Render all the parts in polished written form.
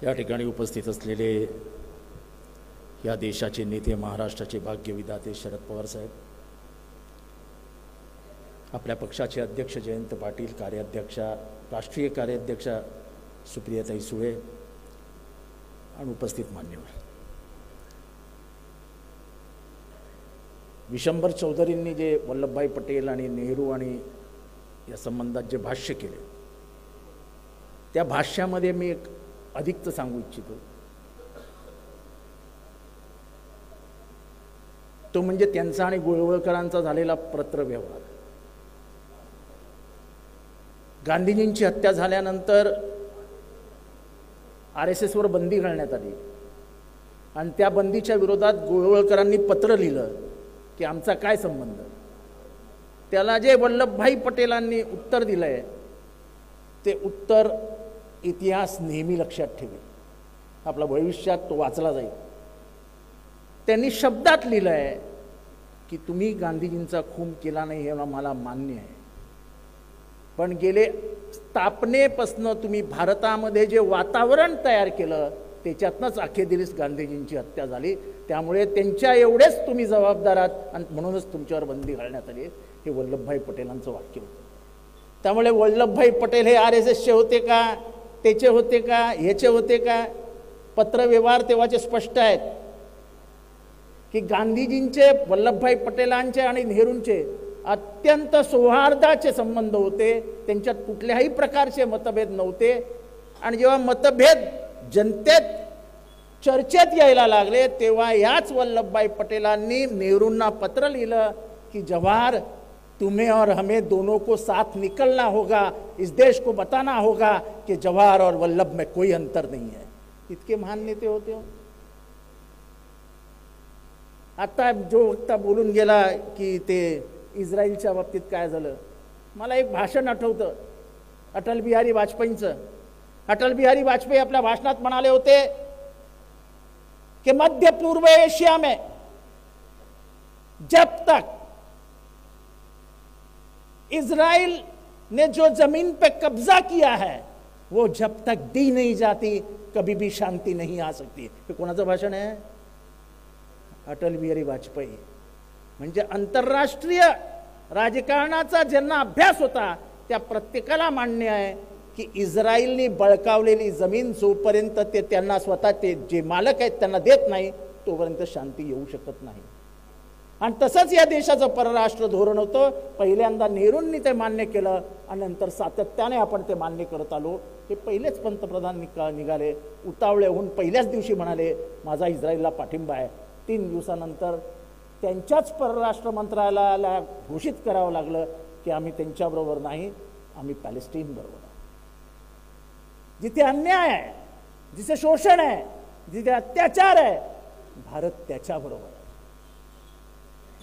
या ठिकाणी उपस्थित असलेले या देशाचे नेते, महाराष्ट्राचे भाग्यविधाते शरद पवार साहेब, आपल्या पक्षाचे अध्यक्ष जयंत पाटील, कार्याध्यक्षा, राष्ट्रीय कार्याध्यक्षा सुप्रियाताई सुळे आणि उपस्थित मान्यवर, विशंभर चौधरींनी जे वल्लभभाई पटेल आणि नेहरू आणि या संबंधात जे भाष्य केले, त्या भाष्यामध्ये मी एक अधिकच सांगू इच्छितो. तो म्हणजे त्यांचा आणि गोळवळकरांचा झालेला पत्रव्यवहार. गांधीजींची हत्या झाल्यानंतर RSS वर बंदी घालण्यात आली आणि त्या बंदीच्या विरोधात गोळवळकरांनी पत्र लिहिलं की आमचा काय संबंध. त्याला जे वल्लभभाई पटेलांनी उत्तर दिलंय ते उत्तर इतिहास नेहमी लक्षात ठेवेल, आपल्या भविष्यात तो वाचला जाईल. त्यांनी शब्दात लिहिलंय की तुम्ही गांधीजींचा खून केला नाही हे मला मान्य आहे, पण गेले स्थापनेपासून तुम्ही भारतामध्ये जे वातावरण तयार केलं त्याच्यातनंच अखेरीस गांधीजींची हत्या झाली. त्यामुळे त्यांच्या एवढेच तुम्ही जबाबदार आहात आणि म्हणूनच तुमच्यावर बंदी घालण्यात आली. हे वल्लभभाई पटेलांचं वाक्य होतं. त्यामुळे वल्लभभाई पटेल हे RSSचे होते का, त्याचे होते का, ह्याचे होते का? पत्रव्यवहार तेव्हाचे स्पष्ट आहेत की गांधीजींचे, वल्लभभाई पटेलांचे आणि नेहरूंचे अत्यंत सौहार्दाचे संबंध होते. त्यांच्यात कुठल्याही प्रकारचे मतभेद नव्हते. आणि जेव्हा मतभेद जनतेत चर्चेत यायला लागले तेव्हा याच वल्लभभाई पटेलांनी नेहरूंना पत्र लिहिलं की जवाहर, तुम्हें और हमें दोनों को साथ निकलना होगा, इस देश को बताना होगा कि जवाहर और वल्लभ में कोई अंतर नहीं है. इतके महान नेते होते हो. आता जो वक्ता बोलून गेला की ते इस्रायलच्या बाबतीत काय झालं, मला एक भाषण आठवतं अटल बिहारी वाजपेयींचं. अटल बिहारी वाजपेयी आपल्या भाषणात म्हणाले होते कि मध्य पूर्व एशिया में जब तक इजराइल ने जो जमीन पे कब्जा किया है वो जब तक दी नहीं जाती कभी भी शांति नहीं आ सकती. हे कोणाचं भाषण आहे? अटल बिहारी वाजपेयी. म्हणजे आंतरराष्ट्रीय राजकारणाचा ज्यांना अभ्यास होता त्या प्रत्येकाला मान्य आहे की इस्रायलने बळकावलेली जमीन जोपर्यंत ते त्यांना स्वतः ते जे मालक आहेत त्यांना देत नाही तोपर्यंत शांती येऊ शकत नाही. आणि तसंच या देशाचं परराष्ट्र धोरण होतं. पहिल्यांदा नेहरूंनी ते मान्य केलं आणि नंतर सातत्याने आपण ते मान्य करत आलो. हे पहिलेच पंतप्रधान निघाले, उतावळे होऊन पहिल्याच दिवशी म्हणाले माझा इस्रायलला पाठिंबा आहे. 3 दिवसानंतर त्यांच्याच परराष्ट्र मंत्रालयाला घोषित करावं लागलं की आम्ही त्यांच्याबरोबर नाही, आम्ही पॅलेस्टाईन बरोबर आहे. जिथे अन्याय आहे, जिथे शोषण आहे, जिथे अत्याचार आहे, भारत त्याच्याबरोबर आहे.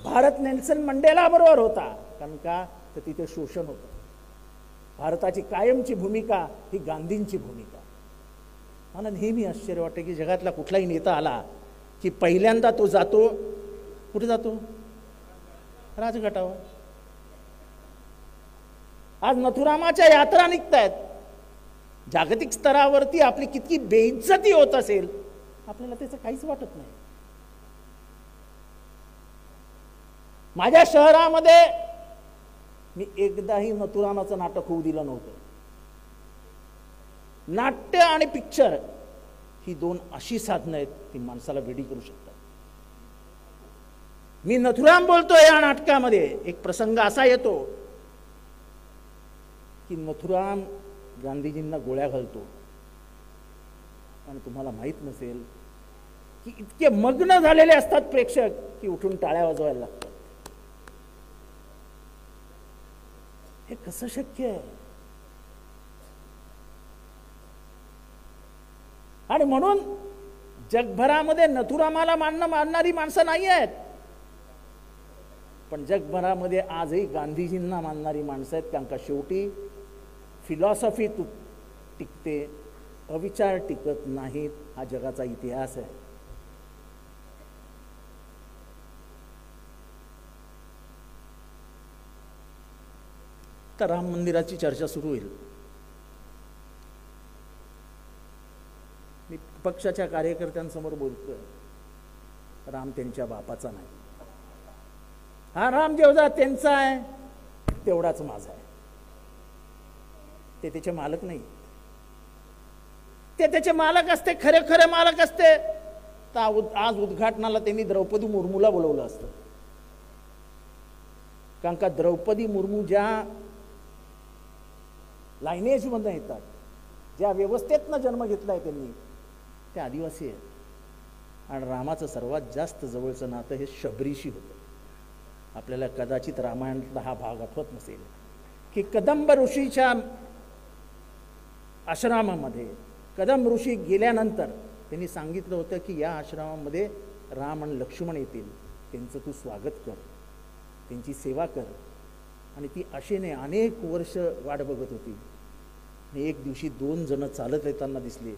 भारत नेल्सन मंडेला बरोबर होता. कारण का तर तिथे शोषण होतं. भारताची कायमची भूमिका ही गांधींची भूमिका. मला नेहमी आश्चर्य वाटतं की जगातला कुठलाही नेता आला की पहिल्यांदा तो जातो कुठे जातो? राजघाटावर. आज नथुरामाच्या यात्रा निघतायत. जागतिक स्तरावरती आपली किती बेइज्जती होत असेल आपल्याला त्याचं काहीच वाटत नाही. माझ्या शहरामध्ये मी एकदाही नथुरामाचं नाटक होऊ दिलं नव्हतं. नाट्य आणि पिक्चर ही 2 अशी साधनं आहेत ती माणसाला वेडी करू शकतात. मी नथुराम बोलतोय या नाटकामध्ये. एक प्रसंग असा येतो की नथुराम गांधीजींना गोळ्या घालतो आणि तुम्हाला माहित नसेल की इतके मग्न झालेले असतात प्रेक्षक की उठून टाळ्या वाजवायला लागतात. हे कसं शक्य आहे? आणि म्हणून जगभरामध्ये नथुरामाला मानणारी माणसं नाही आहेत, पण जगभरामध्ये आजही गांधीजींना मानणारी माणसं आहेत. कारण का शेवटी फिलॉसॉफी टिकते, अविचार टिकत नाहीत. हा जगाचा इतिहास आहे. तर राम मंदिराची चर्चा सुरू होईल. मी पक्षाच्या कार्यकर्त्यांसमोर बोलतोय, राम त्यांच्या बापाचा नाही. हा राम जेवढा त्यांचा आहे तेवढाच माझा आहे. ते त्याचे मालक नाही, ते त्याचे मालक असते, खरे खरे मालक असते तर आज उद्घाटनाला त्यांनी द्रौपदी मुर्मूला बोलवलं असतं. कारण का द्रौपदी मुर्मू ज्या लायनेज मधून येतात, ज्या व्यवस्थेतनं जन्म घेतलाय त्यांनी, ते आदिवासी आहे. आणि रामाचं सर्वात जास्त जवळचं नातं हे शबरीशी होतं. आपल्याला कदाचित रामायणातला हा भाग आठवत नसेल की कदंब ऋषीच्या आश्रमामध्ये कदंब ऋषी गेल्यानंतर त्यांनी सांगितलं होतं की या आश्रमामध्ये राम आणि लक्ष्मण येतील, त्यांचं तू स्वागत कर, त्यांची सेवा कर. आणि ती आशेने अनेक वर्ष वाट बघत होती. आणि एक दिवशी 2 जण चालत येताना दिसले.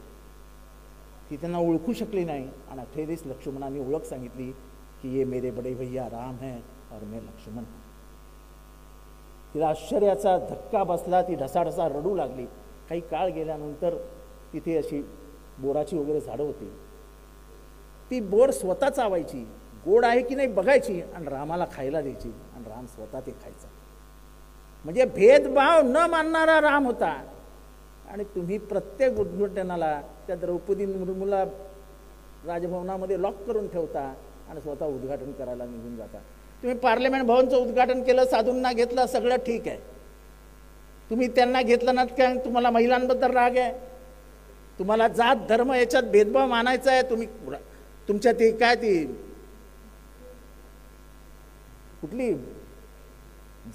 ती त्यांना ओळखू शकली नाही आणि अखेरीस लक्ष्मणाने ओळख सांगितली की ये मेरे बड़े भैया राम है और मैं लक्ष्मण. तिला आश्चर्याचा धक्का बसला. ती ढसाढसा रडू लागली. काही काळ गेल्यानंतर तिथे अशी बोराची वगैरे झाडं होती. ती बोर स्वतः चावायची, गोड आहे की नाही बघायची आणि रामाला खायला द्यायची आणि राम स्वतः ते खायचा. म्हणजे भेदभाव न मानणारा राम होता. आणि तुम्ही प्रत्येक उद्घाटनाला त्या द्रौपदी मुर्मूला राजभवनामध्ये लॉक करून ठेवता आणि स्वतः उद्घाटन करायला निघून जाता. तुम्ही पार्लमेंट भवनचं उद्घाटन केलं, साधूंना घेतलं, सगळं ठीक आहे. तुम्ही त्यांना घेतलं ना, काय तुम्हाला महिलांबद्दल राग आहे? तुम्हाला जात धर्म याच्यात भेदभाव मानायचा आहे? तुम्ही तुमच्या ती काय ती कुठली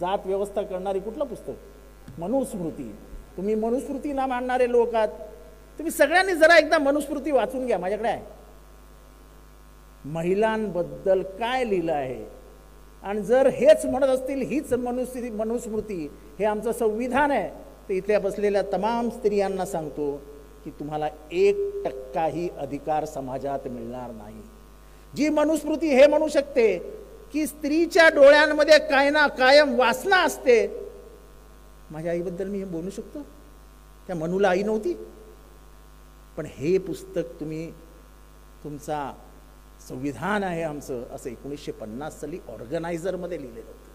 जात व्यवस्था करणारी कुठलं पुस्तक? मनुस्मृती. तुम्ही मनुस्मृतीला मानणारे लोक आहात. तुम्ही सगळ्यांनी जरा एकदा मनुस्मृती वाचून घ्या. माझ्याकडे आहे, महिलांबद्दल काय लिहिलं आहे. आणि जर हेच म्हणत असतील, हीच मनुस्मृती हे आमचं संविधान आहे, तर इथल्या बसलेल्या तमाम स्त्रियांना सांगतो की तुम्हाला 1% अधिकार समाजात मिळणार नाही. जी मनुस्मृती हे म्हणू शकते की स्त्रीच्या डोळ्यांमध्ये काय ना कायम वासना असते. माझ्या आईबद्दल मी हे बोलू शकतो? त्या मनूला आई नव्हती. पण हे पुस्तक तुम्ही, तुमचा संविधान आहे आमचं, असं 1950 साली ऑर्गनायझरमध्ये लिहिलेलं होतं.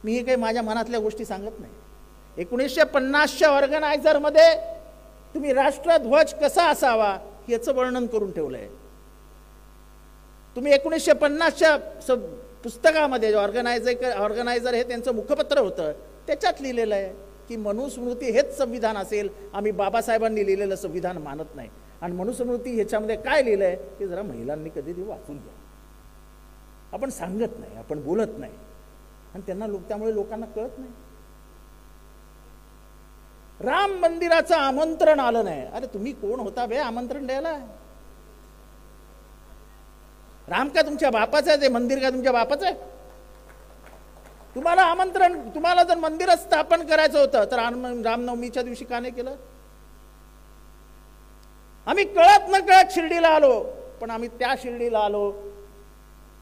मी हे काही माझ्या मनातल्या गोष्टी सांगत नाही. 1950च्या ऑर्गनायझरमध्ये तुम्ही राष्ट्रध्वज कसा असावा याचं वर्णन करून ठेवलंय. तुम्ही 1950च्या पुस्तकामध्ये ऑर्गनायझर हे त्यांचं मुखपत्र होतं, त्याच्यात लिहिलेलं आहे की मनुस्मृती हेच संविधान असेल. आम्ही बाबासाहेबांनी लिहिलेलं संविधान मानत नाही. आणि मनुस्मृती ह्याच्यामध्ये काय लिहिलंय ते जरा महिलांनी कधी वाचून घ्या. आपण सांगत नाही, आपण बोलत नाही आणि त्यांना त्यामुळे लोकांना कळत नाही. राम मंदिराचं आमंत्रण आलं नाही. अरे तुम्ही कोण होता बे आमंत्रण द्यायला? राम का तुमच्या बापाचं आहे? ते मंदिर का तुमच्या बापाचं आहे? तुम्हाला आमंत्रण, तुम्हाला जर मंदिर स्थापन करायचं होतं तर रामनवमीच्या दिवशी का नाही केलं? आम्ही कळत न कळत शिर्डीला आलो, पण आम्ही त्या शिर्डीला आलो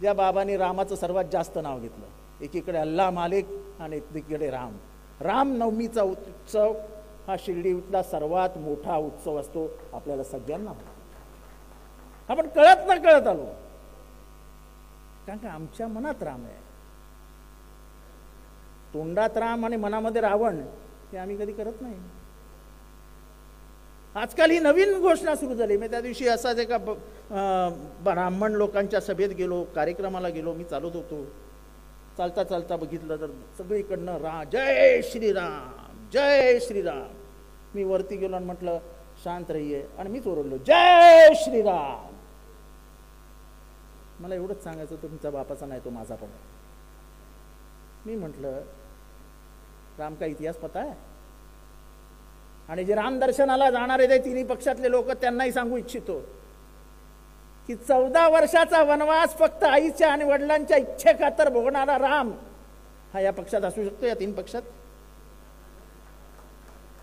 ज्या बाबांनी रामाचं सर्वात जास्त नाव घेतलं. एकीकडे अल्लाह मालिक आणि एकीकडे राम. रामनवमीचा उत्सव हा शिर्डीतला सर्वात मोठा उत्सव असतो, आपल्याला सगळ्यांना. आपण कळत न कळत आलो, कारण का आमच्या मनात राम आहे. तोंडात राम आणि मनामध्ये रावण हे आम्ही कधी करत नाही. आजकाल ही नवीन घोषणा सुरू झाली. मी त्या दिवशी असाच एका ब्राह्मण लोकांच्या सभेत गेलो, कार्यक्रमाला गेलो. मी चालत होतो, चालता चालता बघितलं तर सगळीकडनं जय श्रीराम, जय श्रीराम. मी वरती गेलो आणि म्हटलं शांत रहिये, आणि मीच ओरडलो जय श्रीराम. मला एवढंच सांगायचं, तुमच्या बापाचा नाही तो माझा पण आहे. मी म्हटलं राम का इतिहास पता आहे? आणि जे राम दर्शनाला जाणारे ते तिन्ही पक्षातले लोक, त्यांनाही सांगू इच्छितो की 14 वर्षाचा वनवास फक्त आईच्या आणि वडिलांच्या इच्छेखातर भोगणारा राम हा या पक्षात असू शकतो, या 3 पक्षात.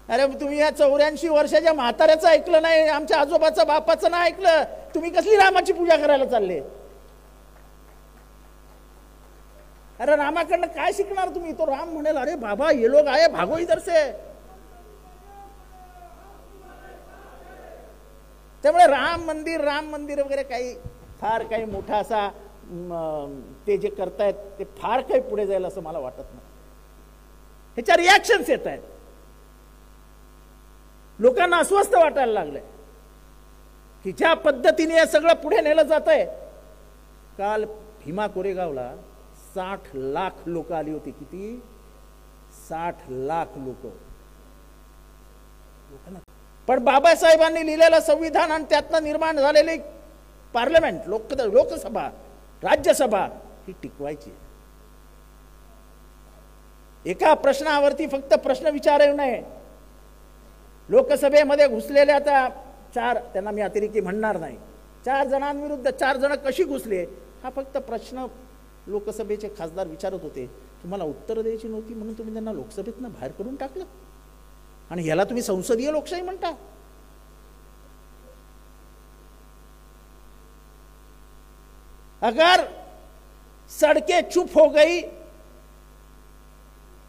अरे तुम्ही या 84 वर्षाच्या म्हाताऱ्याचं ऐकलं नाही, आमच्या आजोबाचं बापाचं नाही ऐकलं, तुम्ही कसली रामाची पूजा करायला चालले? अरे रामाकडनं काय शिकणार तुम्ही? तो राम म्हणेल अरे बाबा ये लोग आए भागो इधर से. त्यामुळे राम मंदिर वगैरे काही फार काही मोठा असा ते जे करतायत ते फार काही पुढे जाईल असं मला वाटत नाही. ह्याच्या रिॲक्शन्स येत आहेत. लोकांना अस्वस्थ वाटायला लागलंय की ज्या पद्धतीने हे सगळं पुढे नेलं जात आहे. काल भीमा कोरेगावला 60 लाख लोक आली होती. किती? 60 लाख लोक. पण बाबासाहेबांनी लिहिलेलं संविधान आणि त्यातनं निर्माण झालेली पार्लमेंट, लोकसभा, राज्यसभा ही टिकवायची. एका प्रश्नावरती फक्त प्रश्न विचारू नये. लोकसभेमध्ये घुसलेल्या आता 4, त्यांना मी अतिरेकी म्हणणार नाही, 4 जणांविरुद्ध 4 जण कशी घुसले हा फक्त प्रश्न लोकसभेचे खासदार विचारत होते. तुम्हाला उत्तर द्यायची नव्हती म्हणून तुम्ही त्यांना लोकसभेतनं बाहेर करून टाकलं आणि ह्याला तुम्ही संसदीय लोकशाही म्हणता. अगर सड़कें चुप हो गई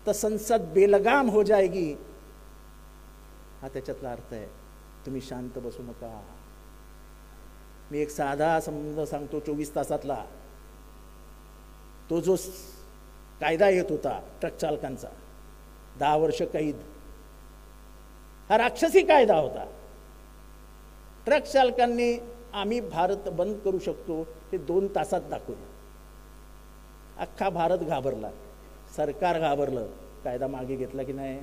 तो संसद बेलगाम हो जाएगी. हा त्याच्यातला अर्थ आहे. तुम्ही शांत बसू नका. मी एक साधा संबंध सांगतो. 24 तासातला तो जो कायदा येत होता ट्रक चालकांचा, 10 वर्ष कैद, हा राक्षसी कायदा होता. ट्रक चालकांनी आम्ही भारत बंद करू शकतो हे 2 तासात दाखवलं. अख्खा भारत घाबरला, सरकार घाबरलं, कायदा मागे घेतला की नाही.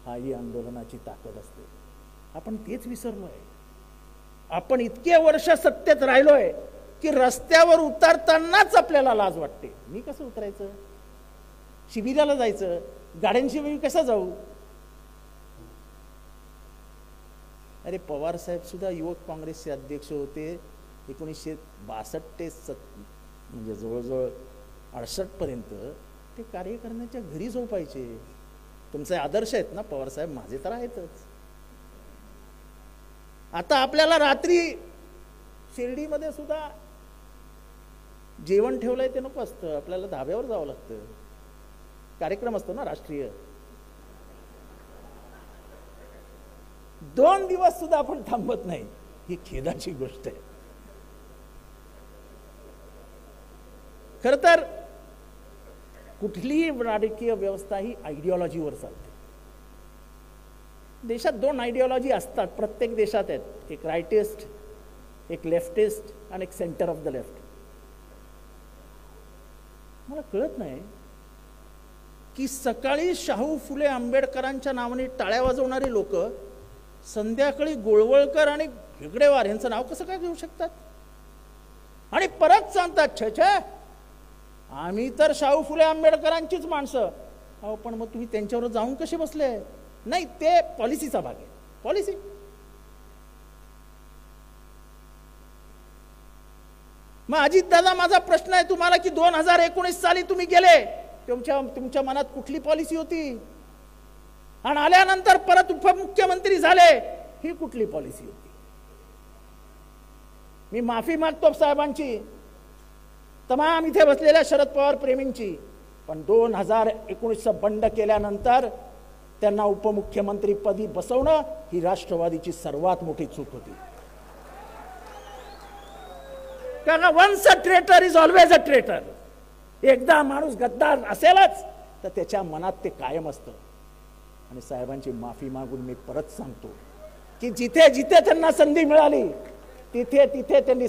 हा ही आंदोलनाची ताकद असते. आपण तेच विसरलोय. आपण इतके वर्ष सत्तेत राहिलोय की रस्त्यावर उतरतानाच आपल्याला लाज वाटते. मी कसं उतरायचं? शिबिराला जायचं, गाड्यांशी मी कसं जाऊ? अरे पवार साहेब सुद्धा युवक काँग्रेसचे अध्यक्ष होते. 1962 ते म्हणजे जवळजवळ 68 पर्यंत ते कार्यकर्त्यांच्या घरी झोपायचे. तुमचे आदर्श आहेत ना पवार साहेब? माझे तर आहेतच. आता आपल्याला रात्री शिर्डीमध्ये सुद्धा जेवण ठेवलंय ते नको असतं. आपल्याला धाब्यावर जावं लागतं. कार्यक्रम असतो ना राष्ट्रीय. 2 दिवस सुद्धा आपण थांबत नाही. ही खेदाची गोष्ट आहे. खरं तर कुठलीही राजकीय व्यवस्था ही आयडिओलॉजीवर चालते. देशात 2 आयडिओलॉजी असतात. प्रत्येक देशात आहेत. एक राईटिस्ट, एक लेफ्टिस्ट आणि एक सेंटर ऑफ द लेफ्ट. मला कळत नाही की सकाळी शाहू फुले आंबेडकरांच्या नावाने टाळ्या वाजवणारी लोक संध्याकाळी गोळवळकर आणि हेगडेवार यांचं नाव कसं काय घेऊ शकतात आणि परत सांगतात छे छे आम्ही तर शाहू फुले आंबेडकरांचीच माणसं. अहो पण मग तुम्ही त्यांच्यावर जाऊन कसे बसले? नाही, ते पॉलिसीचा भाग आहे. पॉलिसी. मग अजितदादा, माझा प्रश्न आहे तुम्हाला की 2019 साली तुम्ही गेले, तुमच्या मनात कुठली पॉलिसी होती? आणि आल्यानंतर परत उपमुख्यमंत्री झाले, ही कुठली पॉलिसी होती? मी माफी मागतो साहेबांची, तमाम इथे बसलेल्या शरद पवार प्रेमींची. पण 2019 बंड केल्यानंतर त्यांना उपमुख्यमंत्री पदी बसवणं ही राष्ट्रवादीची सर्वात मोठी चूक होती. कारण once a traitor is always a traitor. एकदा माणूस गद्दार असेलच तर त्याच्या मनात ते कायम असतं. आणि साहेबांची माफी मागून मी परत सांगतो की जिथे जिथे त्यांना संधी मिळाली तिथे तिथे त्यांनी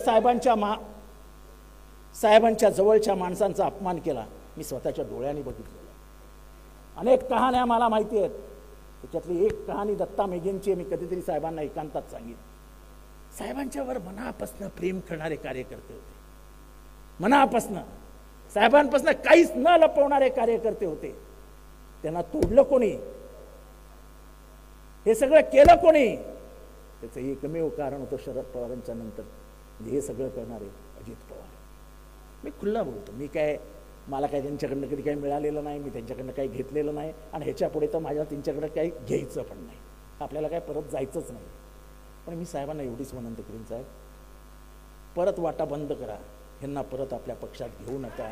साहेबांच्या जवळच्या माणसांचा अपमान केला. मी स्वतःच्या डोळ्यांनी बघितलेलं. अनेक कहाण्या मला माहिती आहेत. त्याच्यातली एक कहाणी दत्ता मेघेंची मी कधीतरी साहेबांना एकांतात सांगितली. साहेबांच्यावर मनापासून प्रेम करणारे कार्यकर्ते होते. मनापासून साहेबांपासून काहीच न लपवणारे कार्यकर्ते होते. त्यांना तोडलं कोणी? हे सगळं केलं कोणी? त्याचं एकमेव कारण होतं शरद पवारांच्या नंतर हे सगळं करणारे अजित पवार. मी खुल्ला बोलतो. मला काय त्यांच्याकडनं कधी काही मिळालेलं नाही, मी त्यांच्याकडनं काही घेतलेलं नाही आणि ह्याच्या पुढे तर माझ्या त्यांच्याकडे काही घ्यायचं पण नाही. आपल्याला काय परत जायचंच नाही. पण मी साहेबांना एवढीच विनंती करीन, साहेब परत वाटा बंद करा. ह्यांना परत आपल्या पक्षात घेऊ नका.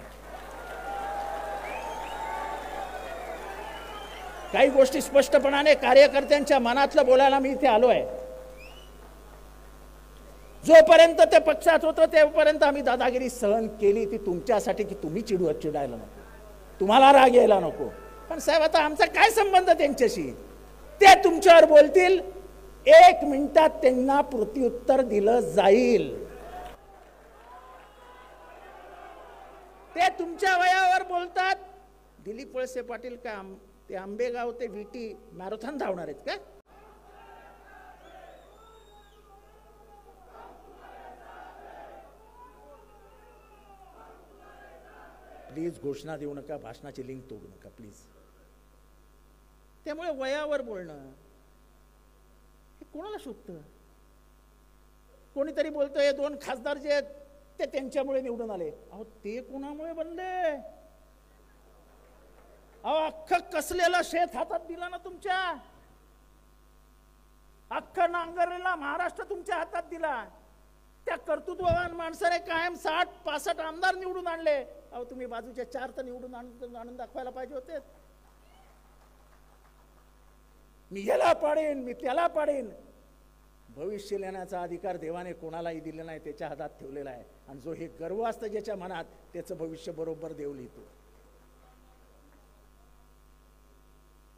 काही गोष्टी स्पष्टपणाने कार्यकर्त्यांच्या मनातलं बोलायला मी इथे आलो आहे. जोपर्यंत ते पक्षात होतं तेपर्यंत आम्ही दादागिरी सहन केली, ती तुमच्यासाठी की तुम्ही चिडायला नको, तुम्हाला राग यायला नको. पण साहेब आता आमचा काय संबंध त्यांच्याशी? ते तुमच्यावर बोलतील, 1 मिनिटात त्यांना प्रत्युत्तर दिलं जाईल. ते तुमच्या वयावर बोलतात. दिलीप वळसे पाटील काय ते आंबेगाव ते विटी मॅरेथॉन धावणार आहेत का? प्लीज घोषणा देऊ नका, भाषणाची लिंक तोडू नका प्लीज. त्यामुळे वयावर बोलणं हे कोणाला शोभतं? कोणीतरी बोलतोय 2 खासदार जे आहेत ते त्यांच्यामुळे निवडून आले. अहो ते कोणामुळे बनले? अहो अख्खं कसलेला शेत हातात दिला ना तुमच्या, अख्खं नांगरलेला महाराष्ट्र तुमच्या हातात दिला. त्या कर्तृत्ववान माणसाने कायम 60-65 आमदार निवडून आणले. अहो तुम्ही बाजूच्या 4 तर निवडून आणून दाखवायला पाहिजे होते. मी याला पाडेन, मी त्याला पाडेन. भविष्य लिहिण्याचा अधिकार देवाने कोणालाही दिला नाही, त्याच्या हातात ठेवलेला आहे. आणि जो हे गर्व असतं ज्याच्या मनात, त्याचं भविष्य बरोबर देव लिहितो.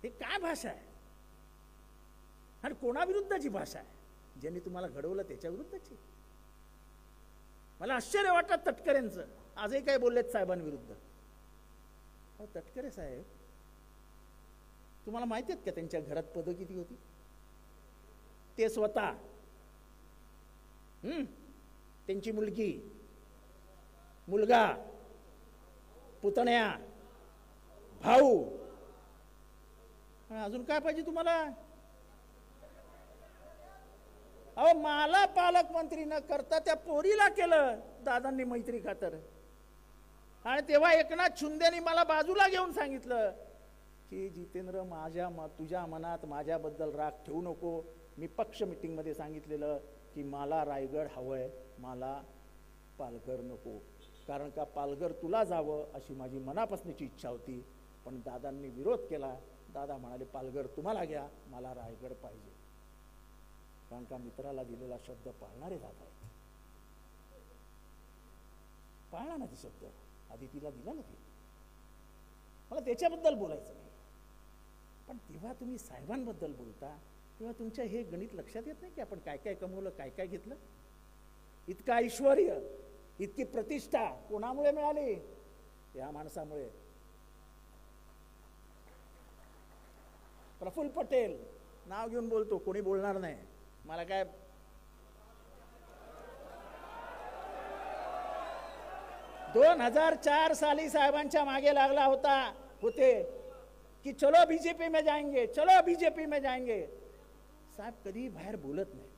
हे काय भाषा आहे? आणि कोणाविरुद्धची भाषा आहे? ज्यांनी तुम्हाला घडवलं त्याच्या विरुद्धची. मला आश्चर्य वाटतं तटकरेंचं. आजही काय बोललेत साहेबांविरुद्ध. तटकरे साहेब, तुम्हाला माहिती आहेत का त्यांच्या घरात पदं किती होती? ते स्वतः, त्यांची मुलगी, मुलगा, पुतण्या, भाऊ, अजून काय पाहिजे तुम्हाला? अहो मला पालकमंत्री न करता त्या पोरीला केलं दादांनी मैत्री खातर. आणि तेव्हा एकनाथ शिंदेनी मला बाजूला घेऊन सांगितलं की जितेंद्र, तुझ्या मनात माझ्याबद्दल राग ठेवू नको. मी पक्ष मीटिंगमध्ये सांगितलेलं की मला रायगड हवंय, मला पालघर नको. कारण का पालघर तुला जावं अशी माझी मनापासूनची इच्छा होती. पण दादांनी विरोध केला. दादा म्हणाले पालघर तुम्हाला घ्या, मला रायगड पाहिजे. कारण का मित्राला दिलेला शब्द पाळणारे दादा आहेत. पाळला ना ते शब्द, आधी तिला दिला ना ते. मला त्याच्याबद्दल बोलायचं नाही. पण तेव्हा तुम्ही साहेबांबद्दल बोलता तेव्हा तुमच्या हे गणित लक्षात येत नाही की आपण काय काय कमवलं, काय काय घेतलं. इतकं ऐश्वर्य, इतकी प्रतिष्ठा कोणामुळे मिळाली? या माणसामुळे. प्रफुल्ल पटेल नाव घेऊन बोलतो, कोणी बोलणार नाही. मला काय 2004 साली साहेबांच्या मागे लागला होते की चलो बीजेपी में जाएंगे, चलो बीजेपी में जाएंगे. साहेब कधी बाहेर बोलत नाहीत,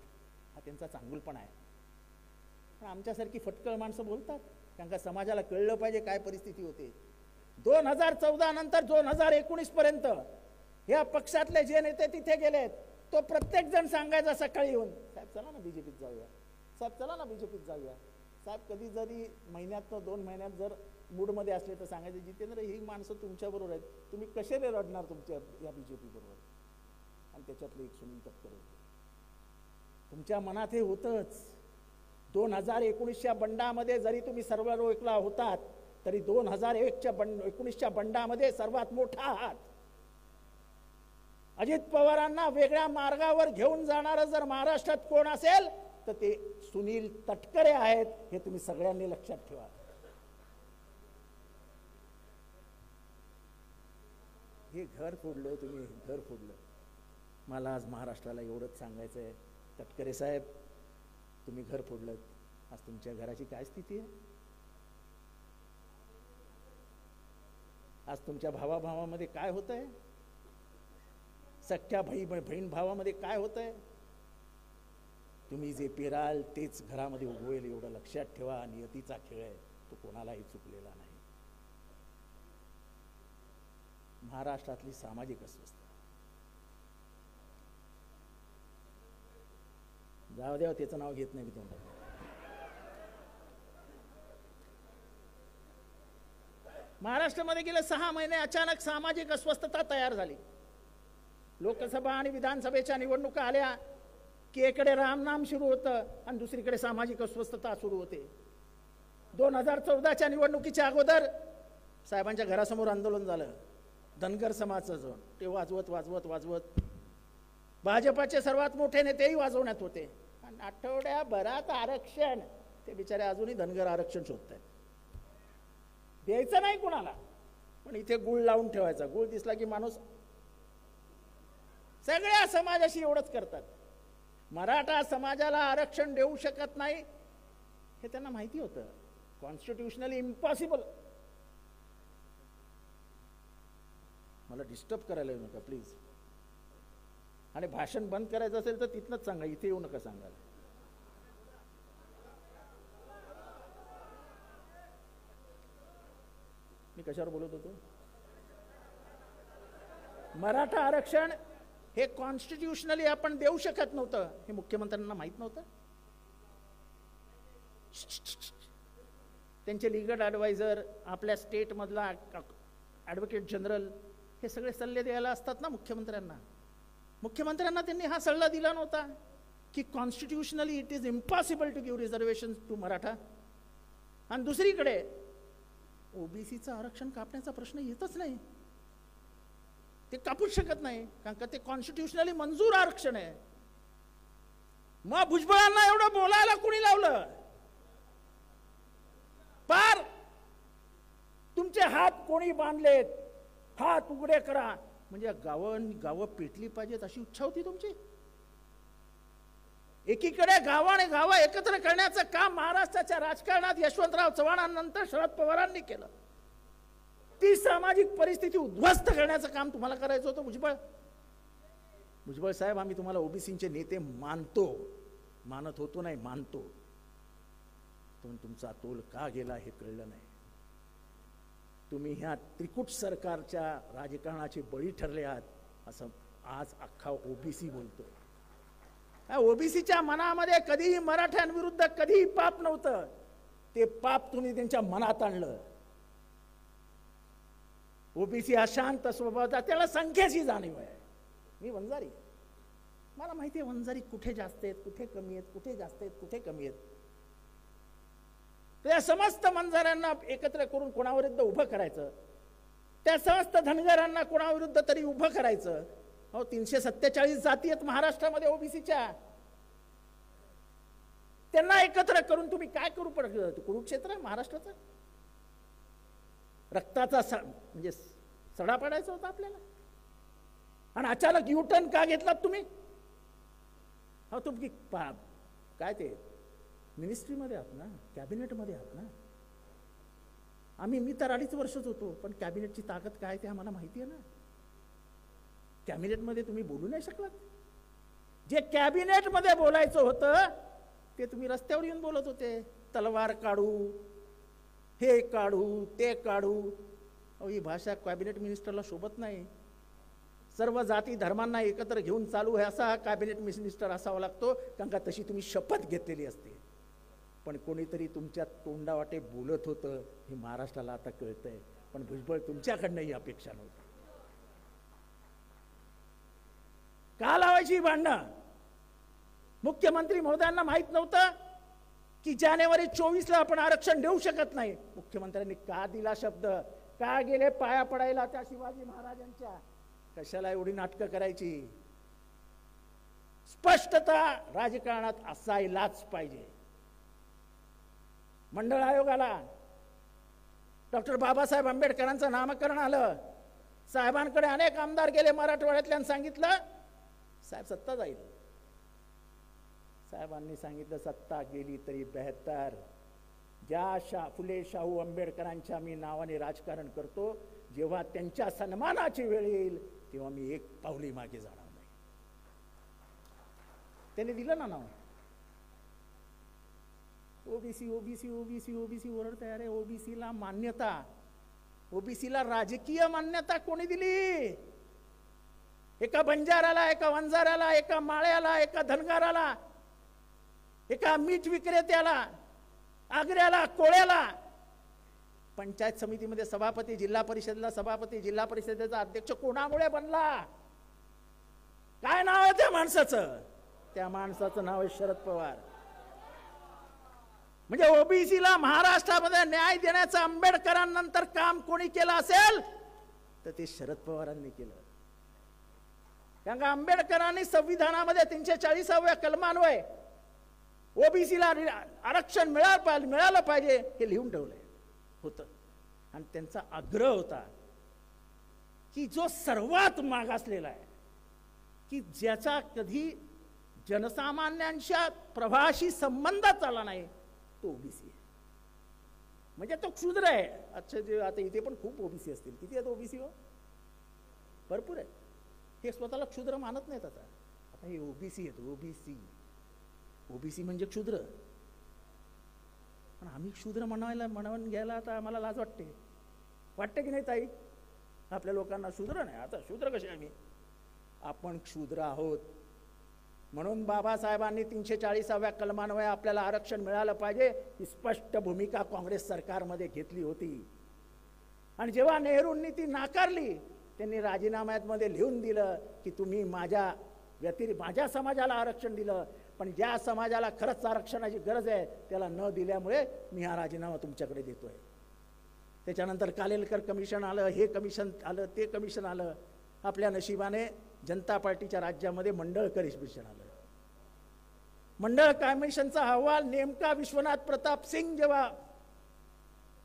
हा त्यांचा चांगुलपणा आहे. पण आमच्यासारखी फटकळ माणसं बोलतात, कारण का समाजाला कळलं पाहिजे काय परिस्थिती होते. 2014 नंतर 2019 पर्यंत या पक्षातले जे नेते तिथे गेलेत, तो प्रत्येक जण सांगायचा सकाळी येऊन, साहेब चला ना बीजेपीत जाऊया, साहेब चला ना बीजेपीत जाऊया. साहेब कधी जरी महिन्यात 2 महिन्यात जर मूडमध्ये असले तर सांगायचे, जितेंद्र ही माणसं तुमच्याबरोबर आहेत, तुम्ही कशाला लढणार तुमच्या या बीजेपी बरोबर. आणि त्याच्यातले एक सुनील तटकरे होते. तुमच्या मनात हे होतंच. 2019च्या बंडामध्ये जरी तुम्ही सर्व रोखला होतात तरी 2019च्या बंडामध्ये सर्वात मोठा आहात. अजित पवारांना वेगळ्या मार्गावर घेऊन जाणारं जर महाराष्ट्रात कोण असेल तर ते सुनील तटकरे आहेत. हे तुम्ही सगळ्यांनी लक्षात ठेवा. हे घर फोडलं तुम्ही, घर फोडलं. मला आज महाराष्ट्राला एवढंच सांगायचं आहे, तटकरे साहेब तुम्ही घर फोडलं. आज तुमच्या घराची काय स्थिती आहे? आज तुमच्या भावाभावामध्ये काय होत आहे? सख्या बहीण भावामध्ये काय होत आहे? तुम्ही जे पेराल तेच घरामध्ये उगवेल एवढं लक्षात ठेवा. नियतीचा खेळ आहे, तो कोणालाही चुकलेला नाही. महाराष्ट्रातली सामाजिक अस्वस्थता जाऊ द्या, त्याचं नाव घेत नाही मी तोंडात. महाराष्ट्रामध्ये गेले 6 महिने अचानक सामाजिक अस्वस्थता तयार झाली. लोकसभा आणि विधानसभेच्या निवडणुका आल्या. की एकडे रामनाम सुरू होतं आणि दुसरीकडे सामाजिक अस्वस्थता सुरू होते. 2014च्या निवडणुकीच्या अगोदर साहेबांच्या घरासमोर आंदोलन झालं धनगर समाजाचं. ते वाजवत वाजवत वाजवत भाजपाचे सर्वात मोठे नेतेही वाजवण्यात होते. आणि आठवड्याभरात आरक्षण, ते बिचारे अजूनही धनगर आरक्षण शोधत आहेत. द्यायचं नाही कुणाला, पण इथे गुळ लावून ठेवायचा. गुळ दिसला की माणूस, सगळ्या समाजाशी एवढंच करतात. मराठा समाजाला आरक्षण देऊ शकत नाही हे त्यांना माहिती होतं. Constitutionally impossible. मला डिस्टर्ब करायला येऊ नका प्लीज. आणि भाषण बंद करायचं असेल तर तिथनंच सांगा, इथे येऊ नका सांगायला. मी कशावर बोलत होतो? मराठा आरक्षण हे कॉन्स्टिट्युशनली आपण देऊ शकत नव्हतं हे मुख्यमंत्र्यांना माहित नव्हतं. त्यांचे लीगल ॲडवायझर, आपल्या स्टेटमधला ॲडव्होकेट जनरल, हे सगळे सल्ले द्यायला असतात ना मुख्यमंत्र्यांना. मुख्यमंत्र्यांना त्यांनी हा सल्ला दिला नव्हता की constitutionally it is impossible to give reservation to Maratha. आणि दुसरीकडे ओबीसीचं आरक्षण कापण्याचा प्रश्न येतच नाही. ते कापूच शकत नाही कारण का ते कॉन्स्टिट्युशनली मंजूर आरक्षण आहे. मग भुजबळांना एवढं बोलायला कुणी लावलं? पार तुमचे हात कोणी बांधलेत, हात उघडे करा, म्हणजे गावं पेटली पाहिजेत अशी इच्छा होती तुमची. एकीकडे गावं एकत्र करण्याचं काम महाराष्ट्राच्या राजकारणात यशवंतराव चव्हाणांनंतर शरद पवारांनी केलं. ती सामाजिक परिस्थिती उद्ध्वस्त करण्याचं काम तुम्हाला करायचं होतं. भुजबळ साहेब, आम्ही तुम्हाला ओबीसीचे नेते मानत होतो नाही, मानतो, पण तुमचा तोल का गेला हे कळलं नाही. तुम्ही ह्या त्रिकूट सरकारच्या राजकारणाचे बळी ठरले आहात असं आज अख्खा ओबीसी बोलतो. ओबीसीच्या मनामध्ये कधीही मराठ्यांविरुद्ध कधीही पाप नव्हतं. ते पाप तुम्ही त्यांच्या मनात आणलं. ओबीसी हा शांत स्वभावाचा, त्याला संख्येची जाणीव आहे. मी वंजारी, मला माहिती आहे वंजारी कुठे जास्त आहेत, कुठे कमी आहेत, कुठे जास्त आहेत, कुठे कमी आहेत. त्या समस्त वंजाऱ्यांना एकत्र करून कोणाविरुद्ध उभं करायचं, त्या समस्त धनगरांना कोणाविरुद्ध तरी उभं करायचं. 347 जाती आहेत महाराष्ट्रामध्ये ओबीसीच्या. त्यांना एकत्र करून तुम्ही काय करू पडत? कुरुक्षेत्र महाराष्ट्राचं रक्ताचा म्हणजे सडा पडायचा होता आपल्याला. आणि अचानक युटर्न का घेतलात तुम्ही? तुम्ही काय ते मिनिस्ट्रीमध्ये आहात ना, कॅबिनेटमध्ये आहात ना. मी तर 2.5 वर्षच होतो, पण कॅबिनेटची ताकद काय ते आम्हाला माहिती आहे ना. कॅबिनेटमध्ये तुम्ही बोलू नाही शकलात. जे कॅबिनेटमध्ये बोलायचं होतं ते तुम्ही रस्त्यावर येऊन बोलत होते. तलवार काढू, हे काढू, ते काढू. ही भाषा कॅबिनेट मिनिस्टरला शोभत नाही. सर्व जाती धर्मांना एकत्र घेऊन चालू आहे असा हा कॅबिनेट मिनिस्टर असावा लागतो, कारण का तशी तुम्ही शपथ घेतलेली असते. पण कोणीतरी तुमच्या तोंडावाटे बोलत होतं हे महाराष्ट्राला आता कळतंय. पण भुजबळ तुमच्याकडनं ही अपेक्षा नव्हती. का लावायची भांडणं? मुख्यमंत्री महोदयांना माहित नव्हतं की जानेवारी 24ला आपण आरक्षण देऊ शकत नाही. मुख्यमंत्र्यांनी का दिला शब्द? का गेले पाया पडायला त्या शिवाजी महाराजांच्या? कशाला एवढी नाटकं करायची? स्पष्टता राजकारणात असायलाच पाहिजे. मंडळ आयोगाला डॉक्टर बाबासाहेब आंबेडकरांचं नामकरण आलं. साहेबांकडे अनेक आमदार गेले मराठवाड्यातल्या, सांगितलं साहेब सत्ता जाईल. साहेबांनी सांगितलं सत्ता गेली तरी बेहतर. ज्या फुले शाहू आंबेडकरांच्या मी नावाने राजकारण करतो, जेव्हा त्यांच्या सन्मानाची वेळ येईल तेव्हा मी एक पाऊली मागे जाणार नाही. त्यांनी दिलं ना नाव. ओबीसी ओबीसी ओबीसी ओबीसी ओरड तयार आहे. ओबीसीला मान्यता, ओबीसीला राजकीय मान्यता कोणी दिली? एका बंजाराला, एका वंजाराला, एका माळ्याला, एका धनगराला, एका मीठ विक्रेत्याला, आग्र्याला, कोळ्याला. पंचायत समितीमध्ये सभापती, जिल्हा परिषदेला सभापती, जिल्हा परिषदेचा अध्यक्ष कोणामुळे बनला? काय नाव आहे त्या माणसाचं? त्या माणसाचं नाव आहे शरद पवार. म्हणजे ओबीसीला महाराष्ट्रामध्ये न्याय देण्याचं आंबेडकरांनंतर काम कोणी केलं असेल तर ते शरद पवारांनी केलं. कारण का आंबेडकरांनी संविधानामध्ये 340व्या कलमान्वये ओबीसीला आरक्षण मिळालं पाहिजे हे लिहून ठेवलंय होतं. आणि त्यांचा आग्रह होता की जो सर्वात मागासलेला आहे, की ज्याचा कधी जनसामान्यांच्या प्रवाहाशी संबंधच आला नाही, तो ओबीसी आहे. म्हणजे तो क्षुद्र आहे. अच्छा, जे आता इथे पण खूप ओबीसी असतील. किती आहेत ओबीसी? हो, भरपूर आहे. हे स्वतःला क्षुद्र मानत नाहीत. आता हे ओबीसी आहेत. ओबीसी म्हणजे क्षुद्र. पण आम्ही क्षुद्र म्हणून घ्यायला आता आम्हाला लाज वाटते की नाही ताई? आपल्या लोकांना शूद्र नाही. आता शूद्र कसे आम्ही? आपण क्षुद्र आहोत. म्हणून बाबासाहेबांनी 340व्या कलमान्वये आपल्याला आरक्षण मिळालं पाहिजे ही स्पष्ट भूमिका काँग्रेस सरकारमध्ये घेतली होती. आणि जेव्हा नेहरूंनी ती नाकारली, त्यांनी राजीनाम्यामध्ये लिहून दिलं की तुम्ही माझ्या समाजाला आरक्षण दिलं, पण ज्या समाजाला खरंच आरक्षणाची गरज आहे त्याला न दिल्यामुळे मी हा राजीनामा तुमच्याकडे देतोय. त्याच्यानंतर कालेलकर कमिशन आलं, हे कमिशन आलं, ते कमिशन आलं. आपल्या नशिबाने जनता पार्टीच्या राज्यामध्ये मंडळ कमिशन आलं. मंडळ कमिशनचा अहवाल नेमका विश्वनाथ प्रताप सिंग जेव्हा